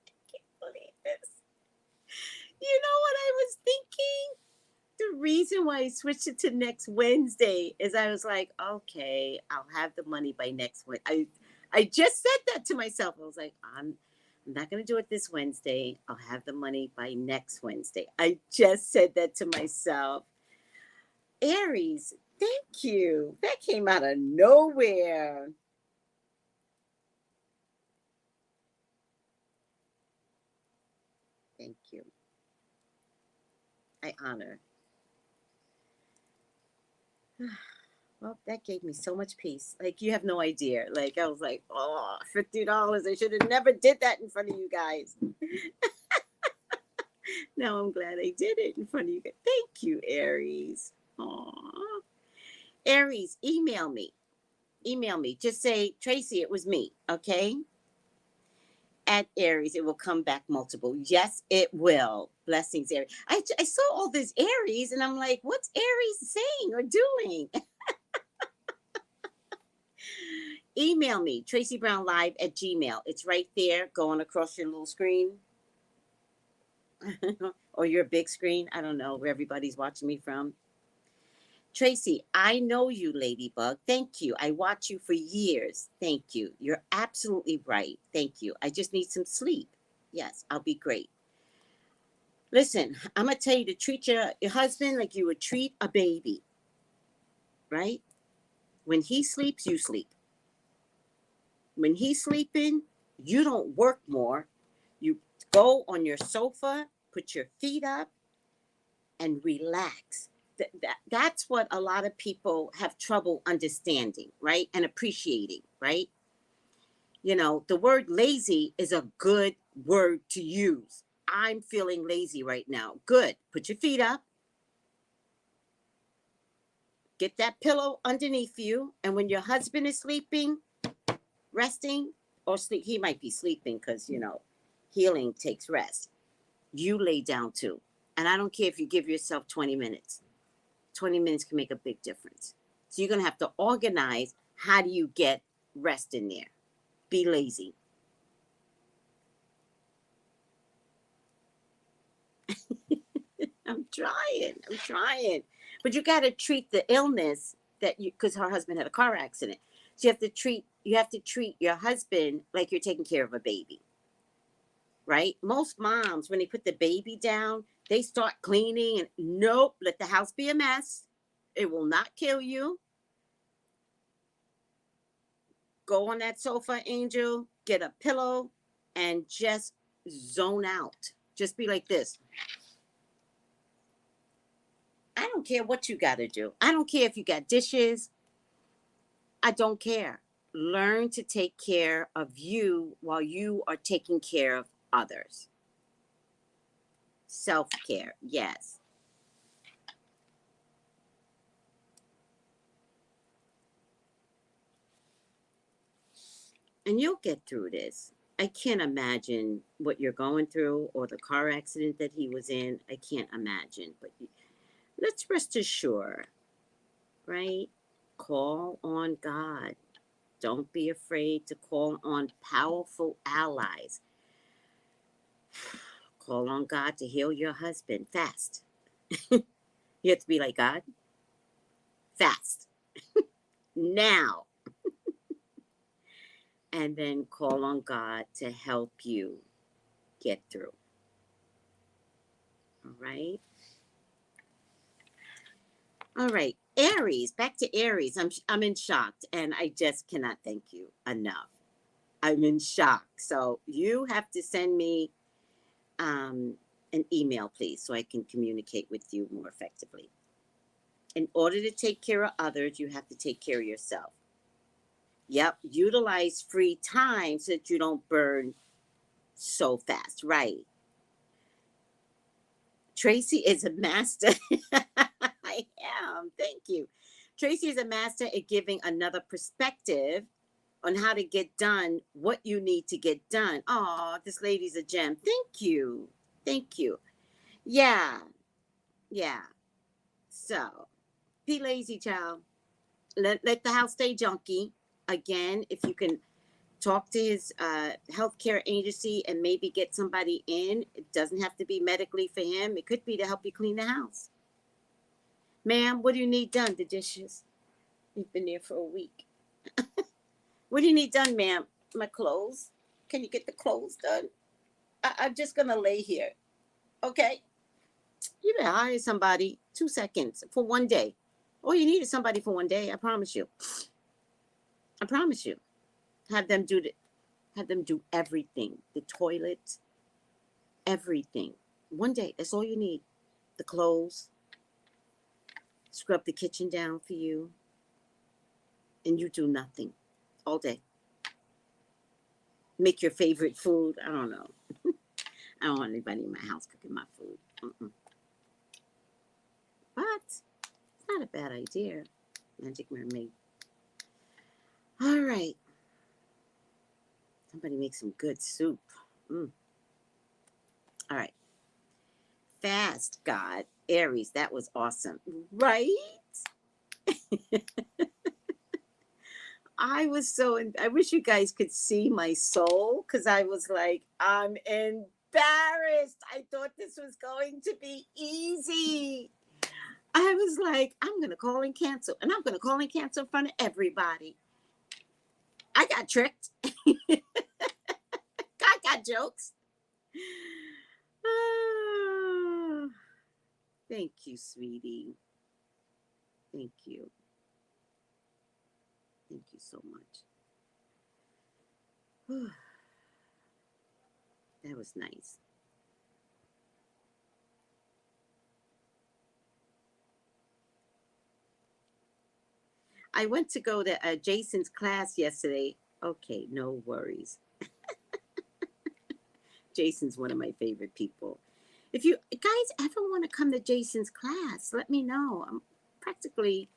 I can't believe this. You know what I was thinking? The reason why I switched it to next Wednesday is I was like, okay, I'll have the money by next Wednesday. I just said that to myself. I was like, I'm not going to do it this Wednesday. I'll have the money by next Wednesday. I just said that to myself. Aries, thank you. That came out of nowhere. Thank you. I honor. Well, that gave me so much peace. Like, you have no idea. Like, I was like, oh, $50. I should have never did that in front of you guys. Now I'm glad I did it in front of you guys. Thank you, Aries. Aw. Aries, email me. Email me. Just say, Tracey, it was me. Okay? At Aries, it will come back multiple. Yes, it will. Blessings, Aries. I saw all this Aries, and I'm like, what's Aries saying or doing? Email me, TraceyBrownLive@gmail. It's right there, going across your little screen. Or your big screen. I don't know where everybody's watching me from. Tracey, I know you, Ladybug. Thank you. I watch you for years. Thank you. You're absolutely right. Thank you. I just need some sleep. Yes, I'll be great. Listen, I'm going to tell you to treat your husband like you would treat a baby. Right? When he sleeps, you sleep. When he's sleeping, you don't work more. You go on your sofa, put your feet up, and relax. That's what a lot of people have trouble understanding, right? And appreciating, right? You know, the word lazy is a good word to use. I'm feeling lazy right now. Good. Put your feet up. Get that pillow underneath you. And when your husband is sleeping, resting, or sleep, he might be sleeping because, you know, healing takes rest. You lay down too. And I don't care if you give yourself 20 minutes. 20 minutes can make a big difference. So you're going to have to organize, how do you get rest in there? Be lazy. I'm trying. But you got to treat the illness that you, because her husband had a car accident. So you have to treat your husband like you're taking care of a baby. Right? Most moms, when they put the baby down, they start cleaning and nope, let the house be a mess. It will not kill you. Go on that sofa, Angel, get a pillow, and just zone out. Just be like this. I don't care what you got to do. I don't care if you got dishes. I don't care. Learn to take care of you while you are taking care of others. Self-care, yes. And you'll get through this. I can't imagine what you're going through or the car accident that he was in. I can't imagine. But let's rest assured, right? Call on God. Don't be afraid to call on powerful allies. Call on God to heal your husband fast. You have to be like, God, fast. Now. And then call on God to help you get through. All right. All right. Aries, back to Aries. I'm in shock, and I just cannot thank you enough. I'm in shock. So you have to send me an email, please, so I can communicate with you more effectively. In order to take care of others, you have to take care of yourself. Yep. Utilize free time so that you don't burn so fast. Right. Tracey is a master. I am. Thank you. Tracey is a master at giving another perspective on how to get done what you need to get done. Oh, this lady's a gem. Thank you. Thank you. Yeah. Yeah. So, be lazy, child. Let the house stay junky. Again, if you can talk to his healthcare agency and maybe get somebody in. It doesn't have to be medically for him. It could be to help you clean the house. Ma'am, what do you need done? The dishes. You've been there for a week. What do you need done, ma'am? My clothes. Can you get the clothes done? I'm just going to lay here. Okay? You better hire somebody 2 seconds for one day. All you need is somebody for one day. I promise you. I promise you. Have them do everything. The toilet, everything. One day. That's all you need. The clothes. Scrub the kitchen down for you. And you do nothing all day. Make your favorite food. I don't know. I don't want anybody in my house cooking my food. But it's not a bad idea. Magic Mermaid. All right. Somebody make some good soup. All right. Fast God. Aries. That was awesome. Right? I wish you guys could see my soul, because I was like, I'm embarrassed. I thought this was going to be easy. I was like, I'm going to call and cancel. And I'm going to call and cancel in front of everybody. I got tricked. I got jokes. Thank you, sweetie. Thank you. Thank you so much. That was nice. I went to go to Jason's class yesterday. Okay, no worries. Jason's one of my favorite people. If you guys ever want to come to Jason's class, let me know. I'm practically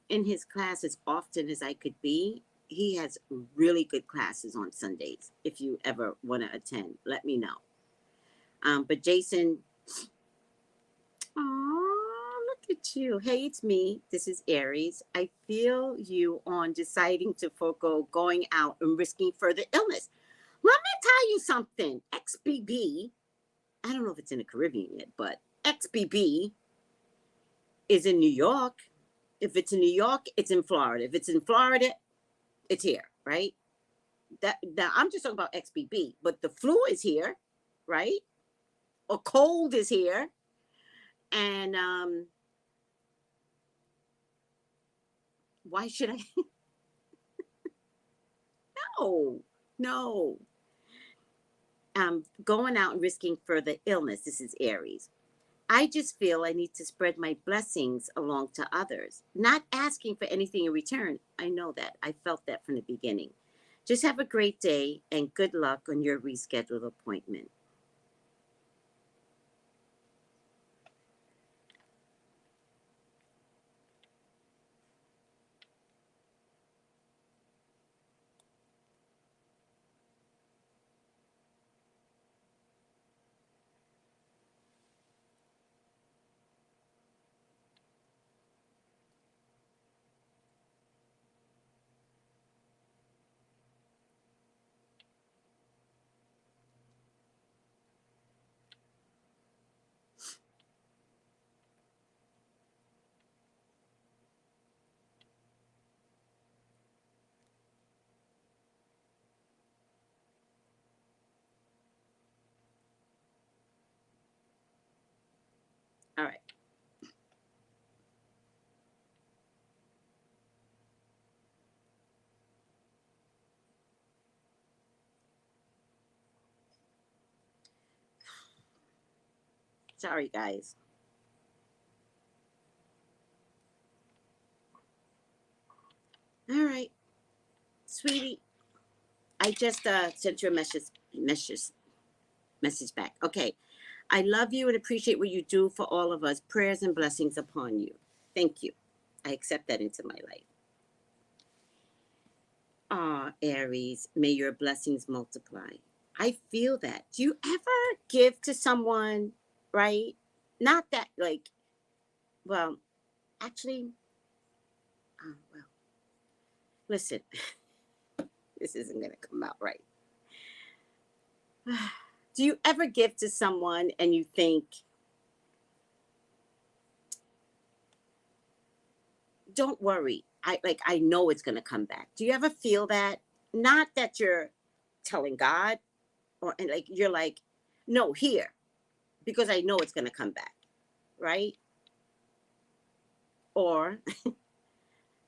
in his class as often as I could be. He has really good classes on Sundays. If you ever want to attend, let me know. But Jason, oh, look at you. Hey, it's me. This is Aries. I feel you on deciding to forego going out and risking further illness. Let me tell you something. XBB, I don't know if it's in the Caribbean yet, but XBB is in New York. If it's in New York, it's in Florida. If it's in Florida, it's here, right? Now I'm just talking about XBB, but the flu is here, right? Or cold is here. And why should I? No. Going out and risking further illness. This is Aries. I just feel I need to spread my blessings along to others, not asking for anything in return. I know that. I felt that from the beginning. Just have a great day and good luck on your rescheduled appointment. All right. Sorry, guys. All right. Sweetie, I just sent you a message back. Okay. I love you and appreciate what you do for all of us. Prayers and blessings upon you. Thank you. I accept that into my life. Aries, may your blessings multiply. I feel that. Do you ever give to someone, right? Not that, like, well, actually, well, listen, this isn't going to come out right. Do you ever give to someone and you think, don't worry, I know it's going to come back? Do you ever feel that? Not that you're telling God, or and like you're like, no, here, because I know it's going to come back, right? Or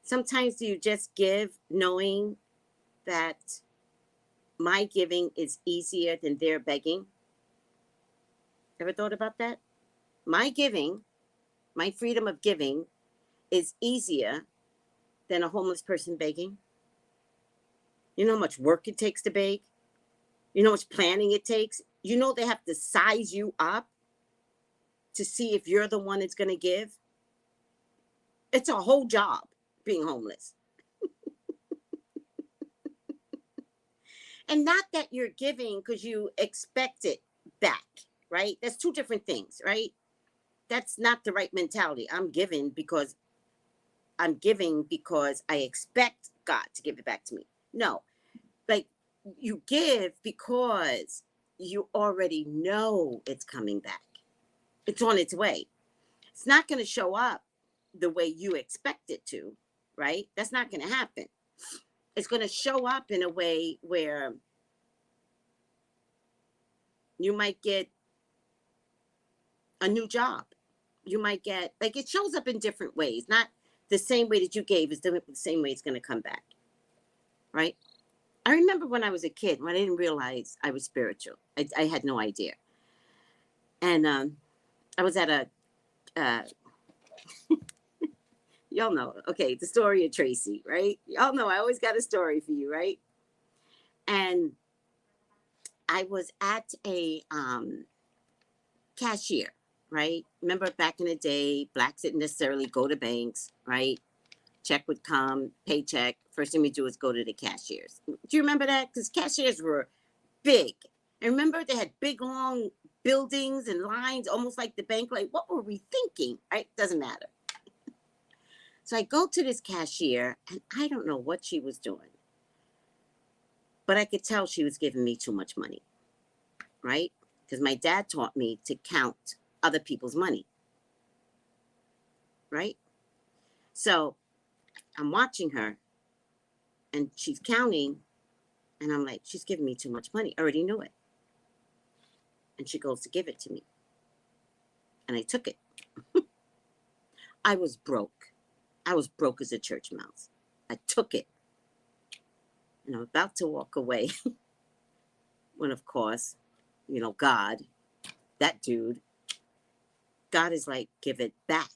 sometimes you just give knowing that my giving is easier than their begging? Ever thought about that? My giving, my freedom of giving, is easier than a homeless person begging. You know how much work it takes to beg? You know how much planning it takes? You know they have to size you up to see if you're the one that's going to give? It's a whole job being homeless. And not that you're giving because you expect it back, right? That's two different things, right? That's not the right mentality. I'm giving because I expect God to give it back to me. No, like you give because you already know it's coming back. It's on its way. It's not going to show up the way you expect it to, right? That's not going to happen. It's going to show up in a way where you might get a new job. You might get, like, it shows up in different ways. Not the same way that you gave is the same way it's going to come back, right? I remember when I was a kid, when I didn't realize I was spiritual. I had no idea. And I was at a, y'all know, okay, the story of Tracey, right? Y'all know I always got a story for you, right? And I was at a cashier, right? Remember back in the day, blacks didn't necessarily go to banks, right? Check would come, paycheck. First thing we do is go to the cashiers. Do you remember that? Because cashiers were big. And remember, they had big, long buildings and lines, almost like the bank. Like, what were we thinking? Right? Doesn't matter. So I go to this cashier, and I don't know what she was doing. But I could tell she was giving me too much money, right? Because my dad taught me to count other people's money, right? So I'm watching her, and she's counting, and I'm like, she's giving me too much money. I already knew it. And she goes to give it to me. And I took it. I was broke. I was broke as a church mouse. I took it. And I'm about to walk away when, of course, you know, God, that dude, God is like, give it back.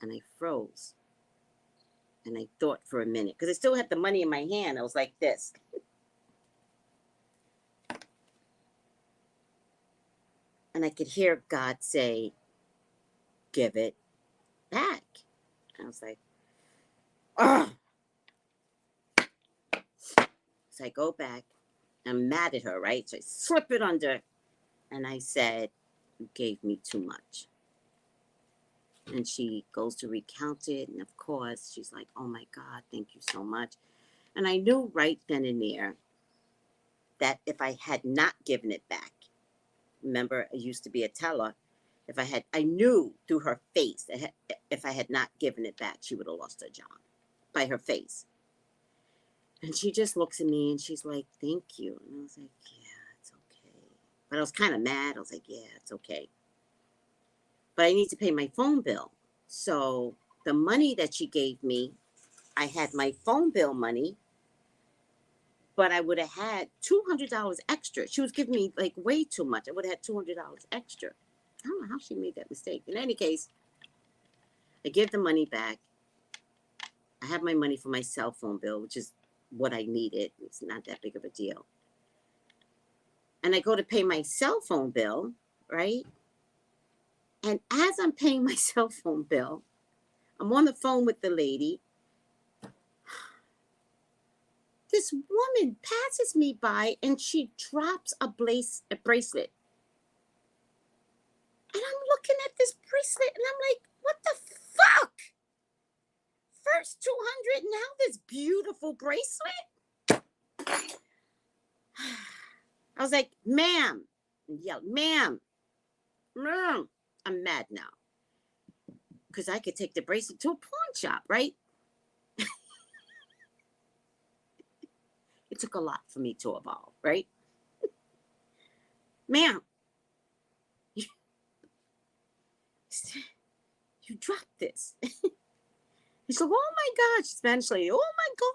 And I froze. And I thought for a minute, because I still had the money in my hand. I was like this. And I could hear God say, give it back. And I was like, ugh. So I go back. I'm mad at her, right? So I slip it under. And I said, you gave me too much. And she goes to recount it. And of course, she's like, oh my God, thank you so much. And I knew right then and there that if I had not given it back, remember, I used to be a teller. I knew through her face that if I had not given it back, she would have lost her job by her face. And she just looks at me and she's like, thank you. And I was like, yeah, it's okay. But I was kind of mad. I was like, yeah, it's okay. But I need to pay my phone bill. So the money that she gave me, I had my phone bill money, but I would have had $200 extra. She was giving me like way too much. I would have had $200 extra. I don't know how she made that mistake. In any case, I give the money back. I have my money for my cell phone bill, which is what I needed. It's not that big of a deal. And I go to pay my cell phone bill, right? And as I'm paying my cell phone bill, I'm on the phone with the lady. This woman passes me by and she drops a bracelet. And I'm looking at this bracelet and I'm like, what the fuck? First 200, now this beautiful bracelet? I was like, ma'am. And yelled, ma'am. I'm mad now. Because I could take the bracelet to a pawn shop, right? It took a lot for me to evolve, right? Ma'am. you dropped this. He's like, oh my God, Spanish lady, oh my God,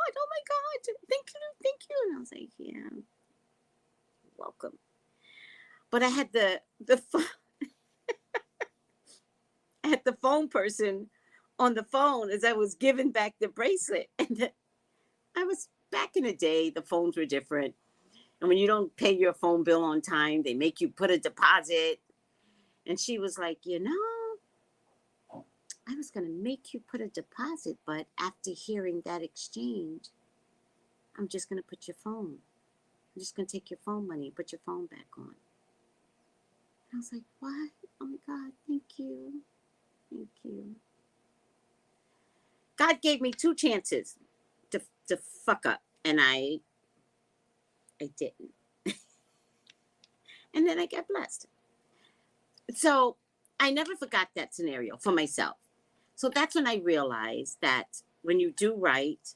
thank you. And I was like, yeah, welcome. But I had I had the phone person on the phone as I was giving back the bracelet. And I was, back in the day, the phones were different. And when you don't pay your phone bill on time, they make you put a deposit. And she was like, I was going to make you put a deposit, but after hearing that exchange, I'm just going to put your phone. I'm just going to take your phone money and put your phone back on. I was like, what? Oh my God, thank you. Thank you. God gave me 2 chances to fuck up, and I didn't. And then I got blessed. So I never forgot that scenario for myself. So that's when I realized that when you do right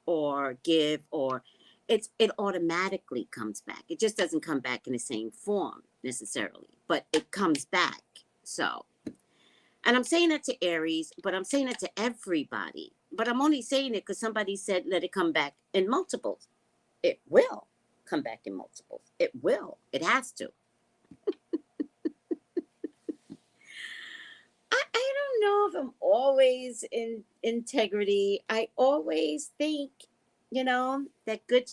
or give, or it automatically comes back. It just doesn't come back in the same form necessarily, but it comes back. So, and I'm saying that to Aries, but I'm saying it to everybody. But I'm only saying it because somebody said let it come back in multiples. It will come back in multiples. It will. It has to. I don't know if I'm always in integrity. I always think, that good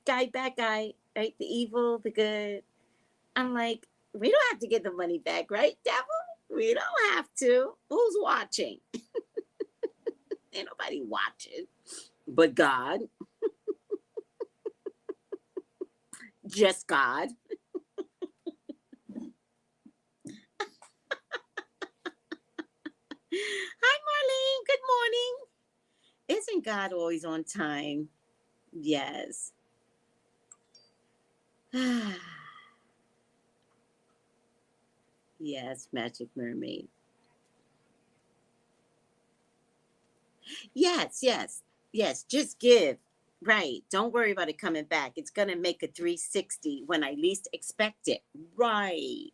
guy, bad guy, right? The evil, the good. I'm like, we don't have to get the money back, right, devil? We don't have to. Who's watching? Ain't nobody watching but God. Just God. Hi, Marlene. Good morning. Isn't God always on time? Yes. Yes, Magic Mermaid. Yes. Just give. Right. Don't worry about it coming back. It's going to make a 360 when I least expect it. Right.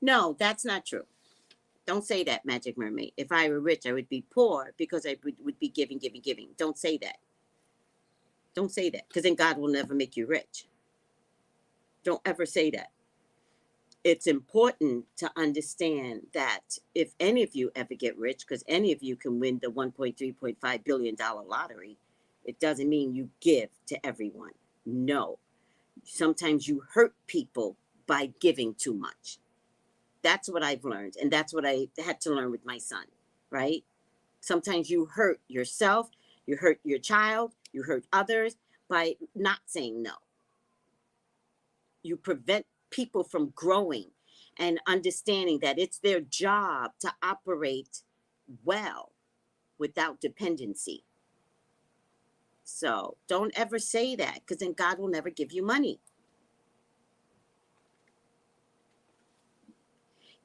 No, that's not true. Don't say that, Magic Mermaid. If I were rich, I would be poor because I would be giving. Don't say that. Don't say that, because then God will never make you rich. Don't ever say that. It's important to understand that if any of you ever get rich, because any of you can win the $1.3.5 billion lottery, it doesn't mean you give to everyone. No. Sometimes you hurt people by giving too much. That's what I've learned. And that's what I had to learn with my son, right? Sometimes you hurt yourself, you hurt your child, you hurt others by not saying no. You prevent people from growing and understanding that it's their job to operate well without dependency. So don't ever say that, because then God will never give you money.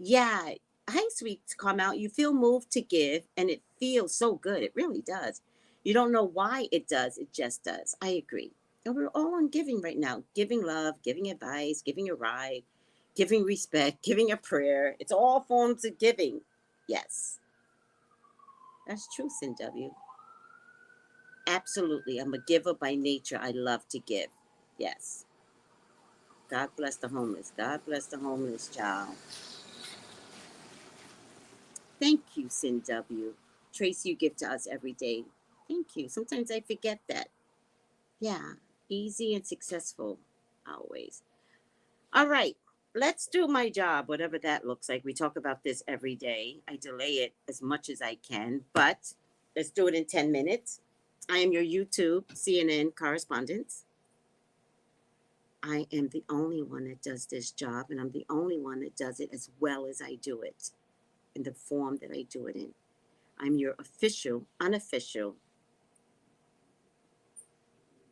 Yeah. Hi, sweet Carmel. You feel moved to give, and it feels so good. It really does. You don't know why it does. It just does. I agree. And we're all on giving right now. Giving love, giving advice, giving a ride, giving respect, giving a prayer. It's all forms of giving. Yes. That's true, Sin W. Absolutely. I'm a giver by nature. I love to give. Yes. God bless the homeless. God bless the homeless, child. Thank you, Sin W. Trace, you give to us every day. Thank you. Sometimes I forget that. Yeah. Easy and successful. Always. All right. Let's do my job, whatever that looks like. We talk about this every day. I delay it as much as I can, but let's do it in 10 minutes. I am your YouTube CNN correspondent. I am the only one that does this job, and I'm the only one that does it as well as I do it in the form that I do it in. I'm your official, unofficial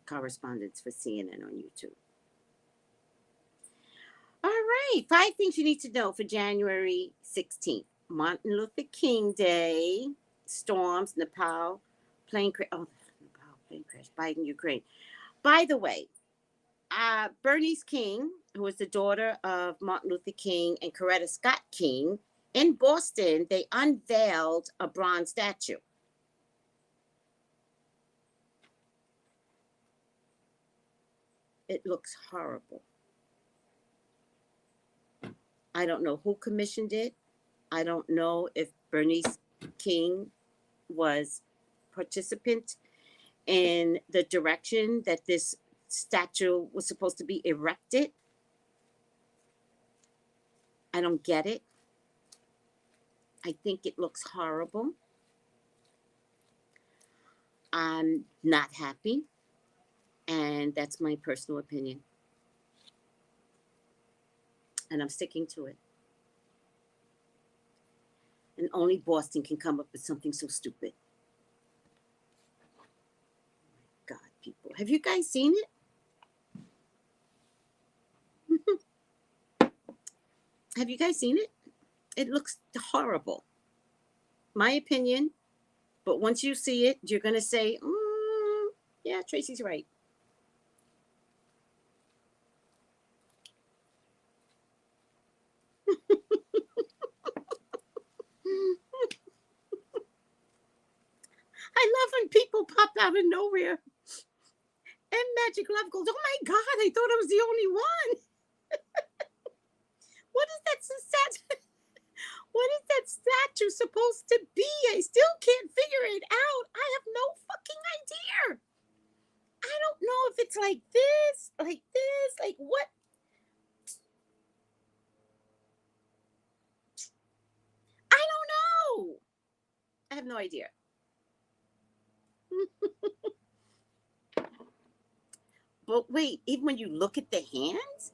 correspondent for CNN on YouTube. All right, 5 things you need to know for January 16th. Martin Luther King Day, storms, Nepal, plane crash. Oh, Nepal plane crash, Biden, Ukraine. By the way, Bernice King, who was the daughter of Martin Luther King and Coretta Scott King, in Boston, they unveiled a bronze statue. It looks horrible. I don't know who commissioned it. I don't know if Bernice King was participant in the direction that this statue was supposed to be erected. I don't get it. I think it looks horrible. I'm not happy. And that's my personal opinion. And I'm sticking to it. And only Boston can come up with something so stupid. God, people. Have you guys seen it? Have you guys seen it? It looks horrible. My opinion. But once you see it, you're going to say, yeah, Tracy's right. I love when people pop out of nowhere. And Magic Love goes, oh my God, I thought I was the only one. What is that statue? What is that statue supposed to be? I still can't figure it out. I have no fucking idea. I don't know if it's like this, like what? I don't know. I have no idea. But wait, even when you look at the hands,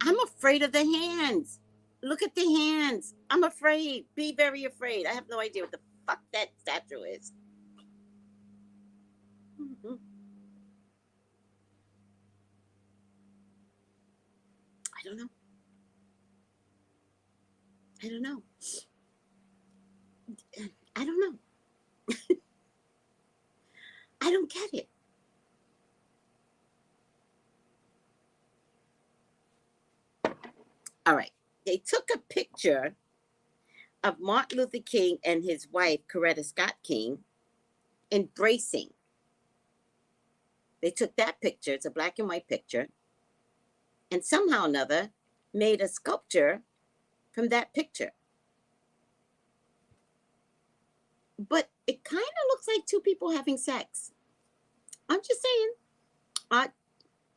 I'm afraid of the hands. Look at the hands. I'm afraid. Be very afraid. I have no idea what the fuck that statue is. Mm-hmm. I don't know. I don't know. I don't know. I don't get it. All right. They took a picture of Martin Luther King and his wife, Coretta Scott King, embracing. They took that picture. It's a black and white picture. And somehow or another made a sculpture from that picture. But it kind of looks like two people having sex. I'm just saying.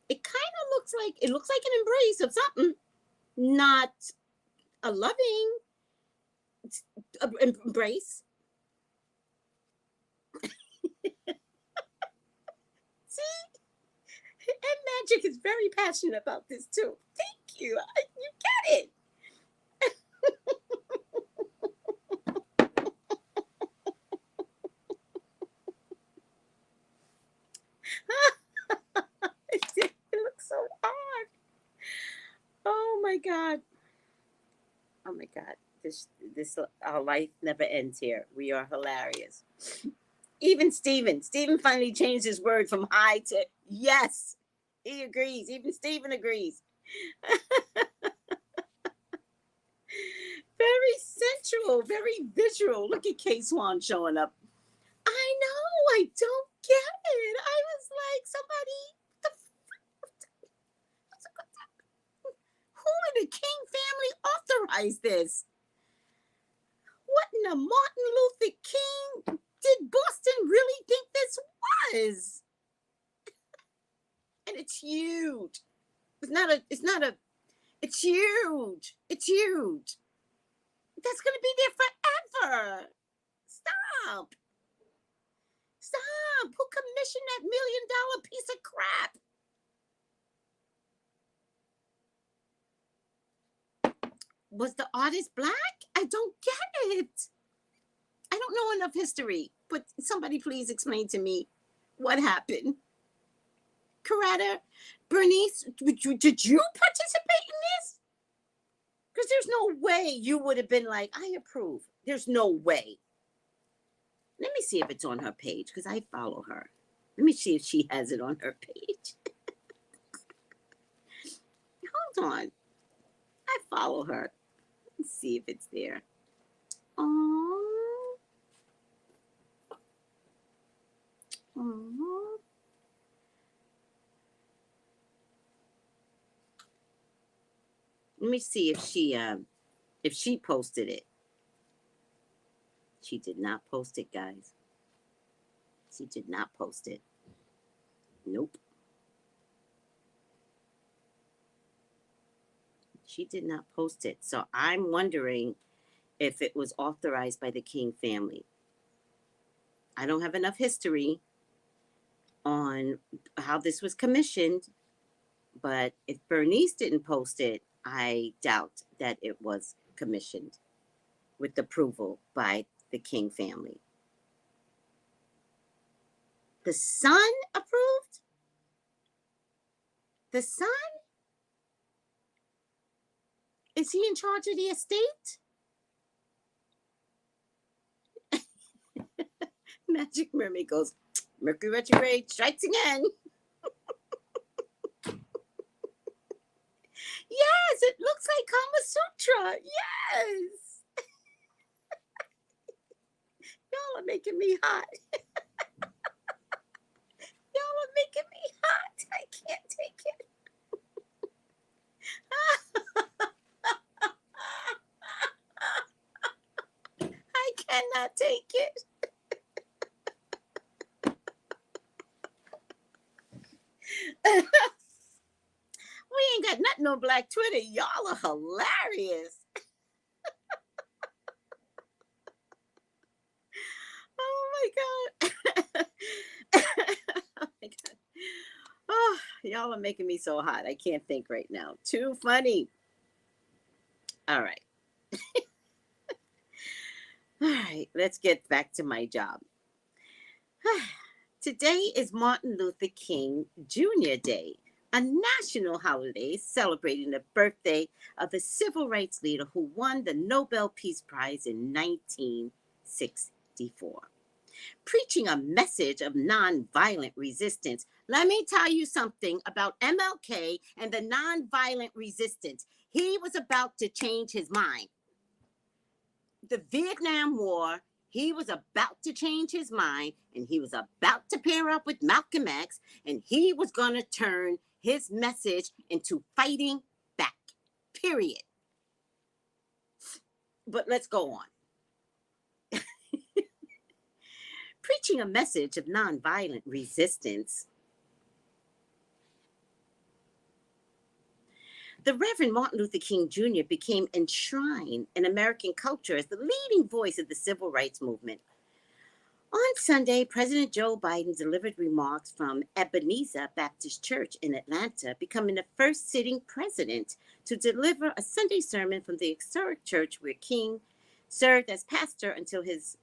It kind of looks like an embrace of something. Not a loving embrace. See? And Magic is very passionate about this too. Thank you. You get it. It looks so odd. Oh my God. Oh my God. This our life never ends here. We are hilarious. Even Steven finally changed his word from hi to yes. He agrees. Even Steven agrees. Very sensual, very visual. Look at K Swan showing up. I know. I don't get it. I was like, who in the King family authorized this? What in the Martin Luther King did Boston really think this was? And it's huge. It's huge. It's huge. That's going to be there forever. Stop. Who commissioned that $1 million piece of crap? Was the artist black? I don't get it. I don't know enough history, but somebody please explain to me what happened. Coretta, Bernice, did you participate in this? Because there's no way you would have been like, I approve. There's no way. Let me see if it's on her page, because I follow her. Let me see if she has it on her page. Hold on. I follow her. Let's see if it's there. Oh. Oh. Let me see if she posted it. She did not post it, guys. She did not post it. Nope. She did not post it. So I'm wondering if it was authorized by the King family. I don't have enough history on how this was commissioned, but if Bernice didn't post it, I doubt that it was commissioned with approval by the King family. The son approved? The son? Is he in charge of the estate? Magic Mermaid goes, Mercury retrograde strikes again. Yes, it looks like Kama Sutra. Yes. Y'all are making me hot. Y'all are making me hot. I can't take it. I cannot take it. We ain't got nothing on Black Twitter. Y'all are hilarious. Oh my God. Oh my God. Oh, y'all are making me so hot. I can't think right now. Too funny. All right. All right. Let's get back to my job. Today is Martin Luther King Jr. Day, a national holiday celebrating the birthday of the civil rights leader who won the Nobel Peace Prize in 1964. Preaching a message of nonviolent resistance. Let me tell you something about MLK and the nonviolent resistance. He was about to change his mind. The Vietnam War, he was about to change his mind, and he was about to pair up with Malcolm X, and he was going to turn his message into fighting back, period. But let's go on. Preaching a message of nonviolent resistance. The Reverend Martin Luther King Jr. became enshrined in American culture as the leading voice of the civil rights movement. On Sunday, President Joe Biden delivered remarks from Ebenezer Baptist Church in Atlanta, becoming the first sitting president to deliver a Sunday sermon from the historic church where King served as pastor until his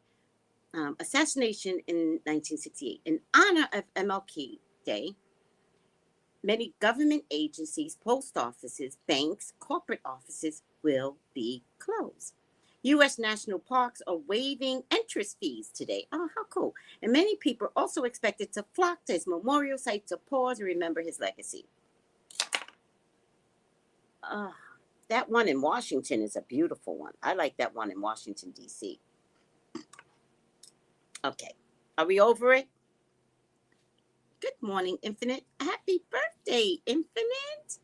assassination in 1968. In honor of MLK Day, many government agencies, post offices, banks, corporate offices will be closed. U.S. national parks are waiving entrance fees today. Oh, how cool. And many people are also expected to flock to his memorial site to pause and remember his legacy. That one in Washington is a beautiful one. I like that one in Washington, D.C. Okay. Are we over it? Good morning, Infinite. Happy birthday, Infinite.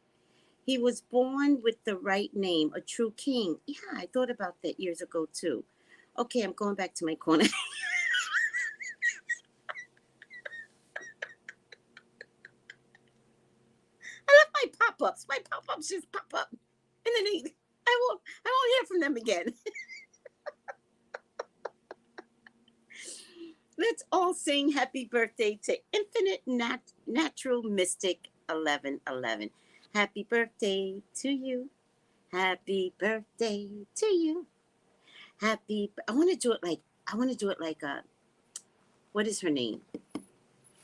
He was born with the right name, a true king. Yeah, I thought about that years ago, too. Okay, I'm going back to my corner. I love my pop-ups. My pop-ups just pop up. And then I won't hear from them again. Let's all sing happy birthday to Infinite Natural Mystic 1111. Happy birthday to you. Happy birthday to you. I want to do it like what is her name?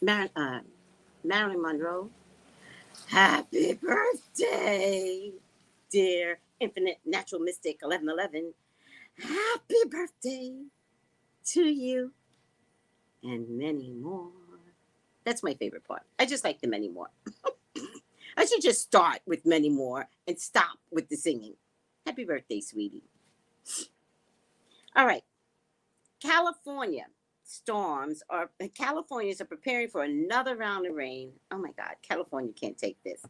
Marilyn Monroe. Happy birthday, dear Infinite Natural Mystic 1111. Happy birthday to you. And many more. That's my favorite part. I just like the many more. I should just start with many more and stop with the singing. Happy birthday, sweetie. All right. California Californians are preparing for another round of rain. Oh my God, California can't take this.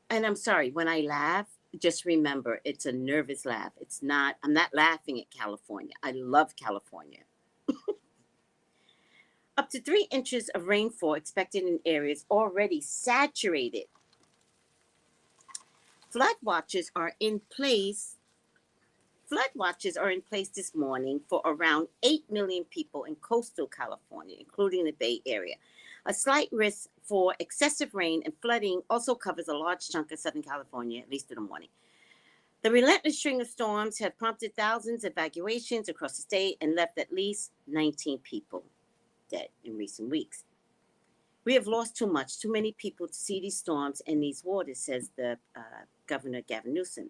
And I'm sorry, when I laugh, just remember it's a nervous laugh. I'm not laughing at California. I love California. Up to 3 inches of rainfall expected in areas already saturated. Flood watches are in place. Flood watches are in place this morning for around 8 million people in coastal California, including the Bay Area. A slight risk for excessive rain and flooding also covers a large chunk of Southern California, at least in the morning. The relentless string of storms have prompted thousands of evacuations across the state and left at least 19 people dead in recent weeks. We have lost too much, too many people to see these storms and these waters, says the Governor Gavin Newsom.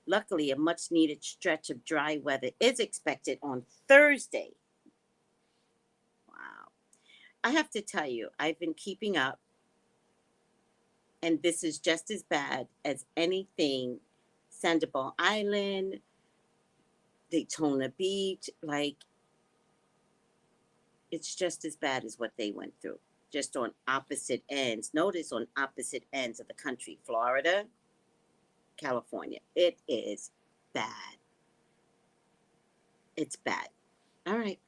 Luckily, a much needed stretch of dry weather is expected on Thursday. Wow. I have to tell you, I've been keeping up, and this is just as bad as anything Sandoval Island, Daytona Beach. Like, it's just as bad as what they went through, just on opposite ends. Notice on opposite ends of the country, Florida, California. It is bad. It's bad. All right.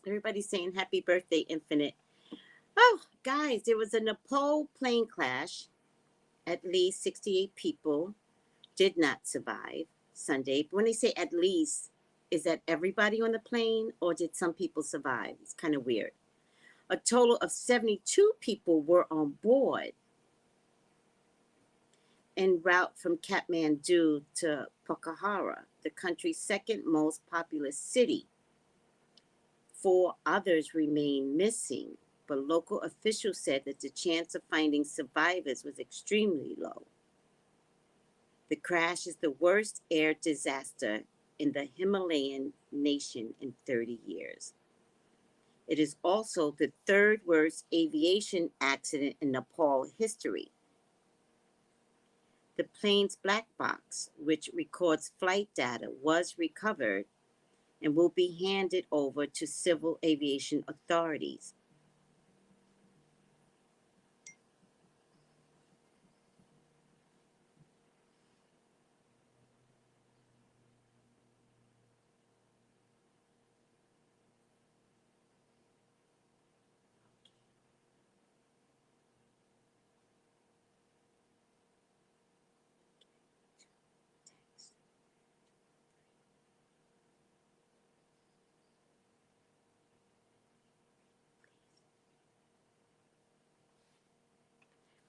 Everybody's saying happy birthday, Infinite. Oh, guys, there was a Nepal plane crash. At least 68 people did not survive Sunday. When they say at least, is that everybody on the plane or did some people survive? It's kind of weird. A total of 72 people were on board en route from Kathmandu to Pokhara, the country's second most populous city. 4 others remain missing, but local officials said that the chance of finding survivors was extremely low. The crash is the worst air disaster in the Himalayan nation in 30 years. It is also the 3rd worst aviation accident in Nepal history. The plane's black box, which records flight data, was recovered and will be handed over to civil aviation authorities.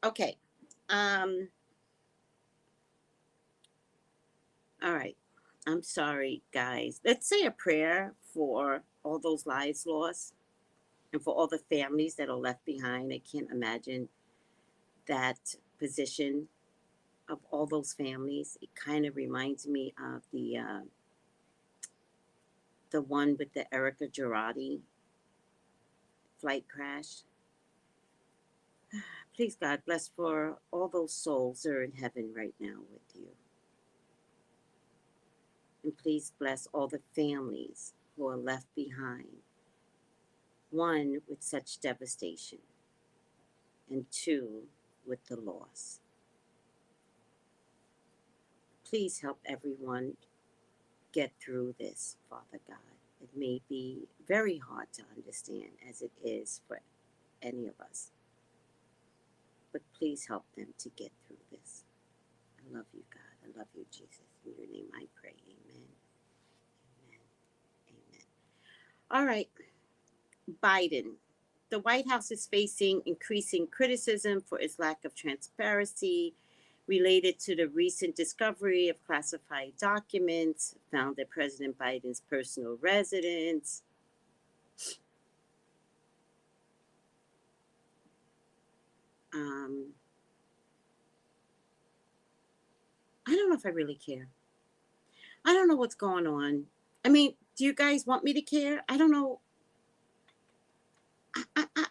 Okay. Um, all right. I'm sorry, guys. Let's say a prayer for all those lives lost and for all the families that are left behind. I can't imagine that position of all those families. It kind of reminds me of the one with the Erica Girardi flight crash. Please, God, bless for all those souls that are in heaven right now with you. And please bless all the families who are left behind. 1, with such devastation, and 2, with the loss. Please help everyone get through this, Father God. It may be very hard to understand, as it is for any of us. But please help them to get through this. I love you, God. I love you, Jesus. In your name I pray. Amen. Amen. Amen. All right. Biden. The White House is facing increasing criticism for its lack of transparency related to the recent discovery of classified documents found at President Biden's personal residence. Um, I don't know if I really care. I don't know what's going on. I mean, do you guys want me to care? I don't know.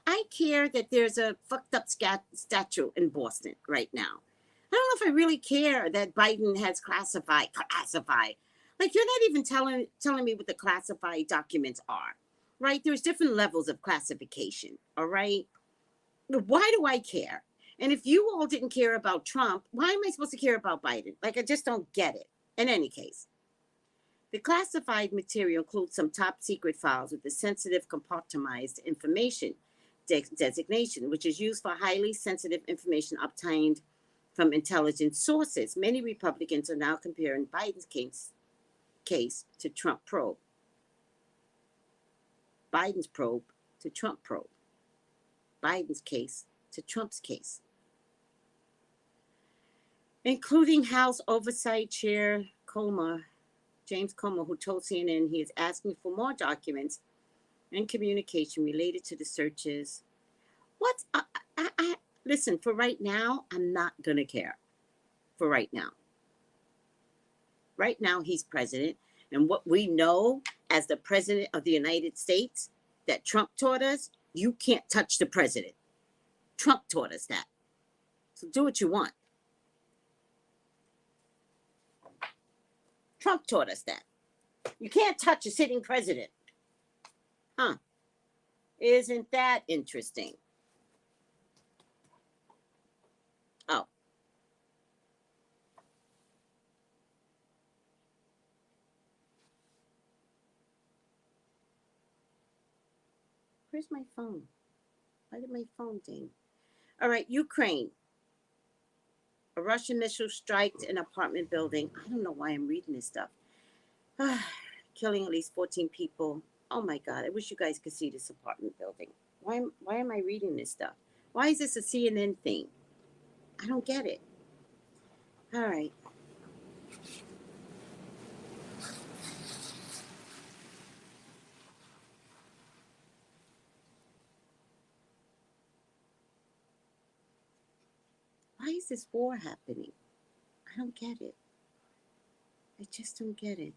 I care that there's a fucked up statue in Boston right now. I don't know if I really care that Biden has classified. Like, you're not even telling me what the classified documents are, right? There's different levels of classification. All right. Why do I care? And if you all didn't care about Trump, why am I supposed to care about Biden? Like, I just don't get it. In any case, the classified material includes some top secret files with the sensitive compartmentalized information designation, which is used for highly sensitive information obtained from intelligence sources. Many Republicans are now comparing Biden's case to Trump probe. Biden's probe to Trump probe. Biden's case to Trump's case. Including House Oversight Chair James Comer, who told CNN he is asking for more documents and communication related to the searches. What? Listen, for right now, I'm not going to care. For right now. Right now, he's president. And what we know as the president of the United States that Trump taught us, you can't touch the president. Trump taught us that. So do what you want. Trump taught us that. You can't touch a sitting president. Huh. Isn't that interesting? Oh. Where's my phone? Why did my phone ding? All right, Ukraine. A Russian missile striked an apartment building. I don't know why I'm reading this stuff. Killing at least 14 people. Oh my God, I wish you guys could see this apartment building. Why am I reading this stuff? Why is this a CNN thing? I don't get it. All right. Why is this war happening? I don't get it. I just don't get it.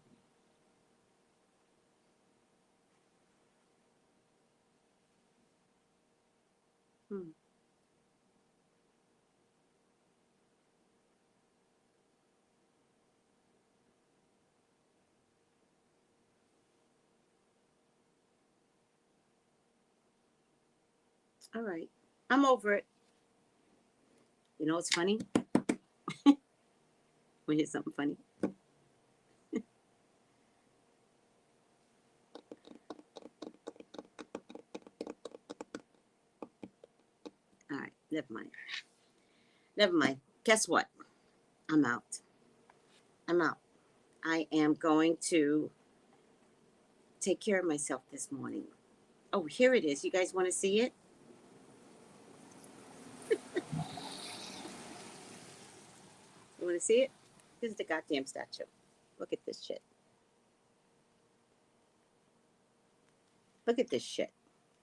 All right. I'm over it. You know what's funny? Want to hear something funny? All right. Never mind. Never mind. Guess what? I'm out. I'm out. I am going to take care of myself this morning. Oh, here it is. You guys want to see it? You want to see it? This is the goddamn statue. Look at this shit. Look at this shit.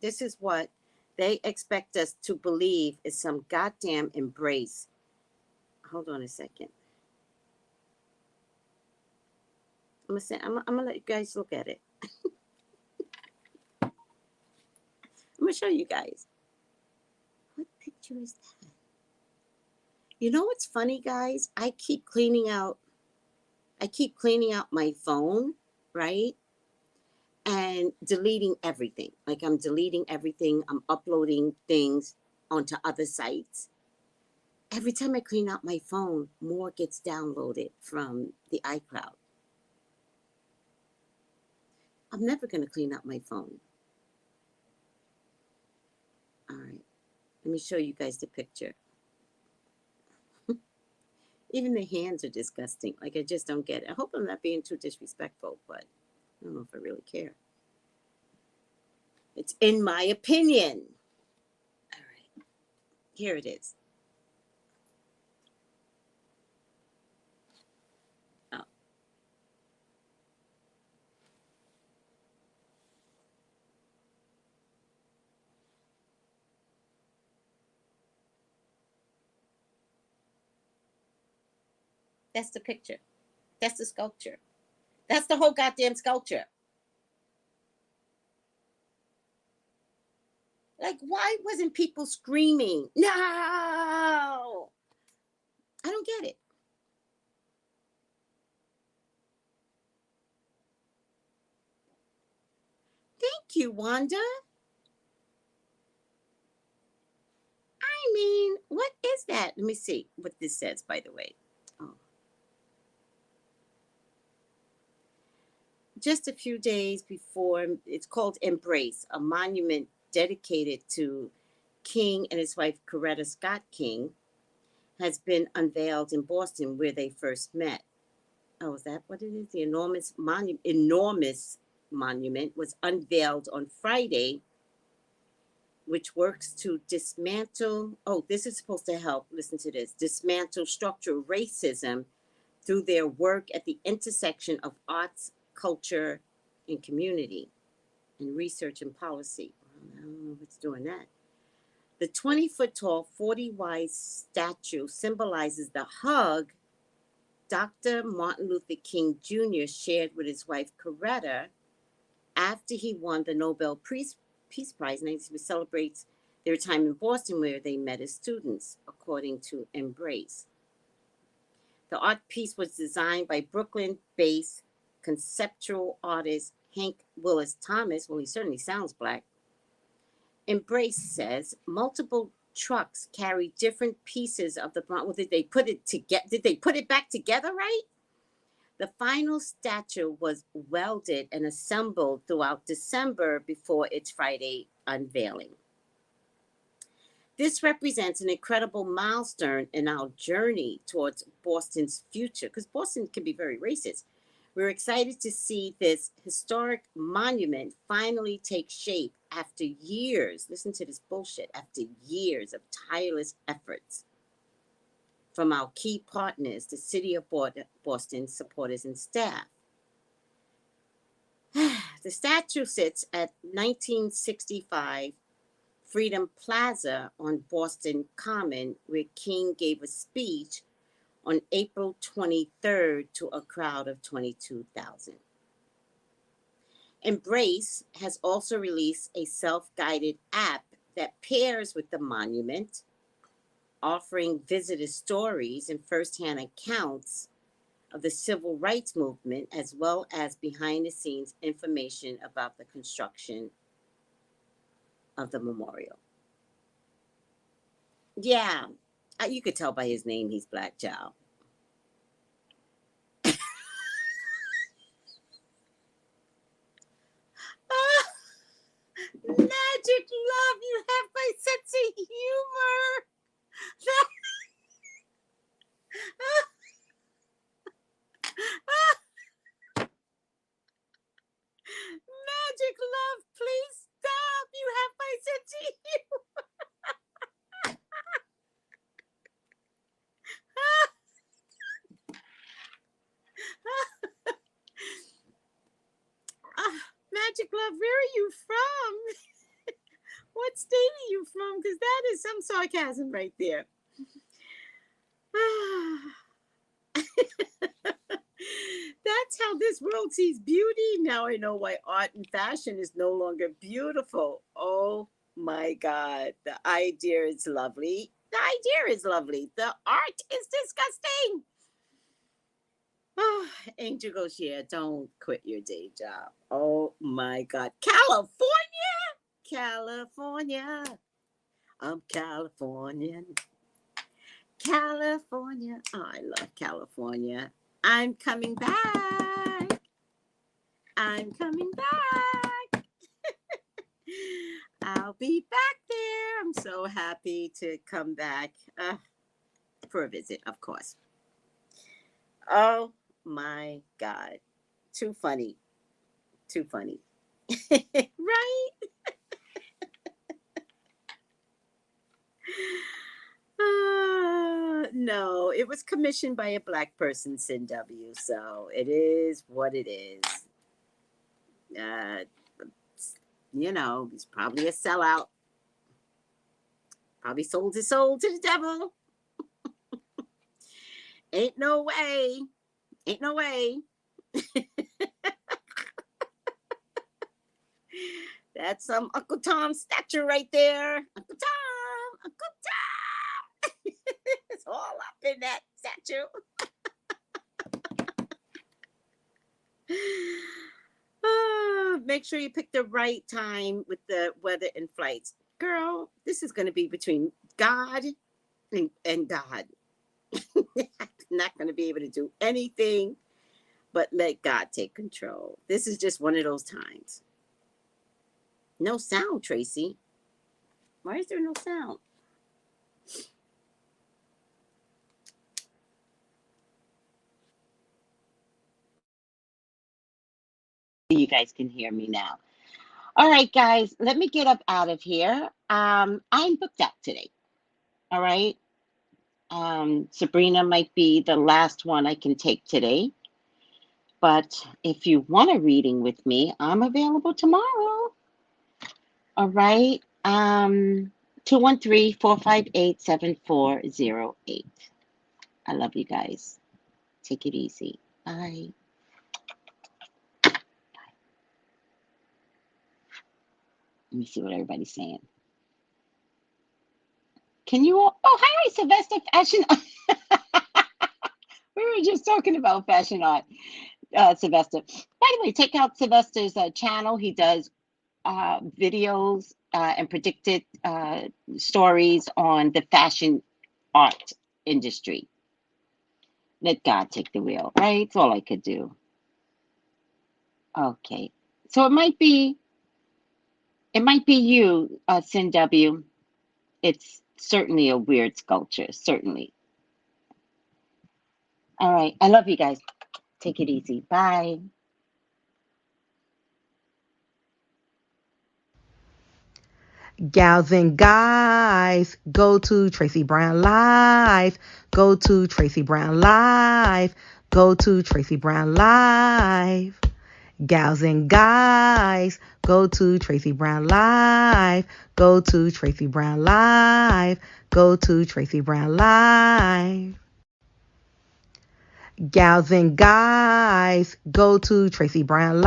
This is what they expect us to believe is some goddamn embrace. Hold on a second. I'm gonna let you guys look at it. I'm gonna show you guys. What picture is that? You know what's funny, guys? I keep cleaning out my phone, right? And deleting everything. Like, I'm deleting everything. I'm uploading things onto other sites. Every time I clean out my phone, more gets downloaded from the iCloud. I'm never going to clean out my phone. All right. Let me show you guys the picture. Even the hands are disgusting. Like, I just don't get it. I hope I'm not being too disrespectful, but I don't know if I really care. It's in my opinion. All right. Here it is. Oh. That's the picture. That's the sculpture. That's the whole goddamn sculpture. Like, why wasn't people screaming? No! I don't get it. Thank you, Wanda. I mean, what is that? Let me see what this says, by the way. Oh. Just a few days before, it's called Embrace, a monument dedicated to King and his wife, Coretta Scott King, has been unveiled in Boston where they first met. Oh, is that what it is? The enormous monument was unveiled on Friday, which works to dismantle, oh, this is supposed to help, listen to this, dismantle structural racism through their work at the intersection of arts, culture, and community, and research and policy. I don't know if it's doing that. The 20-foot tall, 40 wide statue symbolizes the hug Dr. Martin Luther King Jr. shared with his wife Coretta after he won the Nobel Peace Prize, and he celebrates their time in Boston where they met as students, according to Embrace. The art piece was designed by Brooklyn-based conceptual artist Hank Willis Thomas. Well, he certainly sounds black. Embrace says multiple trucks carry different pieces of the bronze. Well, did they put it together? Did they put it back together right? The final statue was welded and assembled throughout December before its Friday unveiling. This represents an incredible milestone in our journey towards Boston's future, because Boston can be very racist. We're excited to see this historic monument finally take shape after years, listen to this bullshit, after years of tireless efforts from our key partners, the City of Boston supporters and staff. The statue sits at 1965 Freedom Plaza on Boston Common, where King gave a speech on April 23rd to a crowd of 22,000. Embrace has also released a self-guided app that pairs with the monument, offering visitors stories and firsthand accounts of the civil rights movement, as well as behind-the-scenes information about the construction of the memorial. Yeah, you could tell by his name he's black, child. Magic love, you have my sense of humor. Magic love, please stop. You have my sense of humor. Magic love, where are you from? What state are you from? Because that is some sarcasm right there. That's how this world sees beauty. Now I know why art and fashion is no longer beautiful. Oh my God. The idea is lovely. The idea is lovely. The art is disgusting. Oh, Angel goes, yeah, don't quit your day job. Oh my God. California? California. I'm Californian. California. Oh, I love California. I'm coming back. I'm coming back. I'll be back there. I'm so happy to come back for a visit, of course. Oh my God. Too funny. Too funny. Right? No, it was commissioned by a black person, CW, so it is what it is. You know, he's probably a sellout. Probably sold his soul to the devil. Ain't no way. Ain't no way. That's some Uncle Tom stature right there. Uncle Tom. Uncle Tom. It's all up in that statue. Make sure you pick the right time with the weather and flights. Girl, this is going to be between God and God. Not going to be able to do anything but let God take control. This is just one of those times. No sound, Tracy. Why is there no sound? You guys can hear me now. All right, guys, let me get up out of here. I'm booked out today. All right. Sabrina might be the last one I can take today. But if you want a reading with me, I'm available tomorrow. All right. 213-458-7408. I love you guys. Take it easy. Bye. Let me see what everybody's saying. Can you all? Oh, hi, Sylvester Fashion. We were just talking about fashion art, Sylvester. By the way, check out Sylvester's channel. He does videos and predicted stories on the fashion art industry. Let God take the wheel, right? It's all I could do. Okay. So it might be you, Sin W. It's certainly a weird sculpture, certainly. All right. I love you guys. Take it easy. Bye. Gals and guys, go to Tracey Brown Live. Go to Tracey Brown Live. Go to Tracey Brown Live. Gals and guys, go to Tracey Brown Live. Go to Tracey Brown Live. Go to Tracey Brown Live. Gals and guys, go to Tracey Brown Live.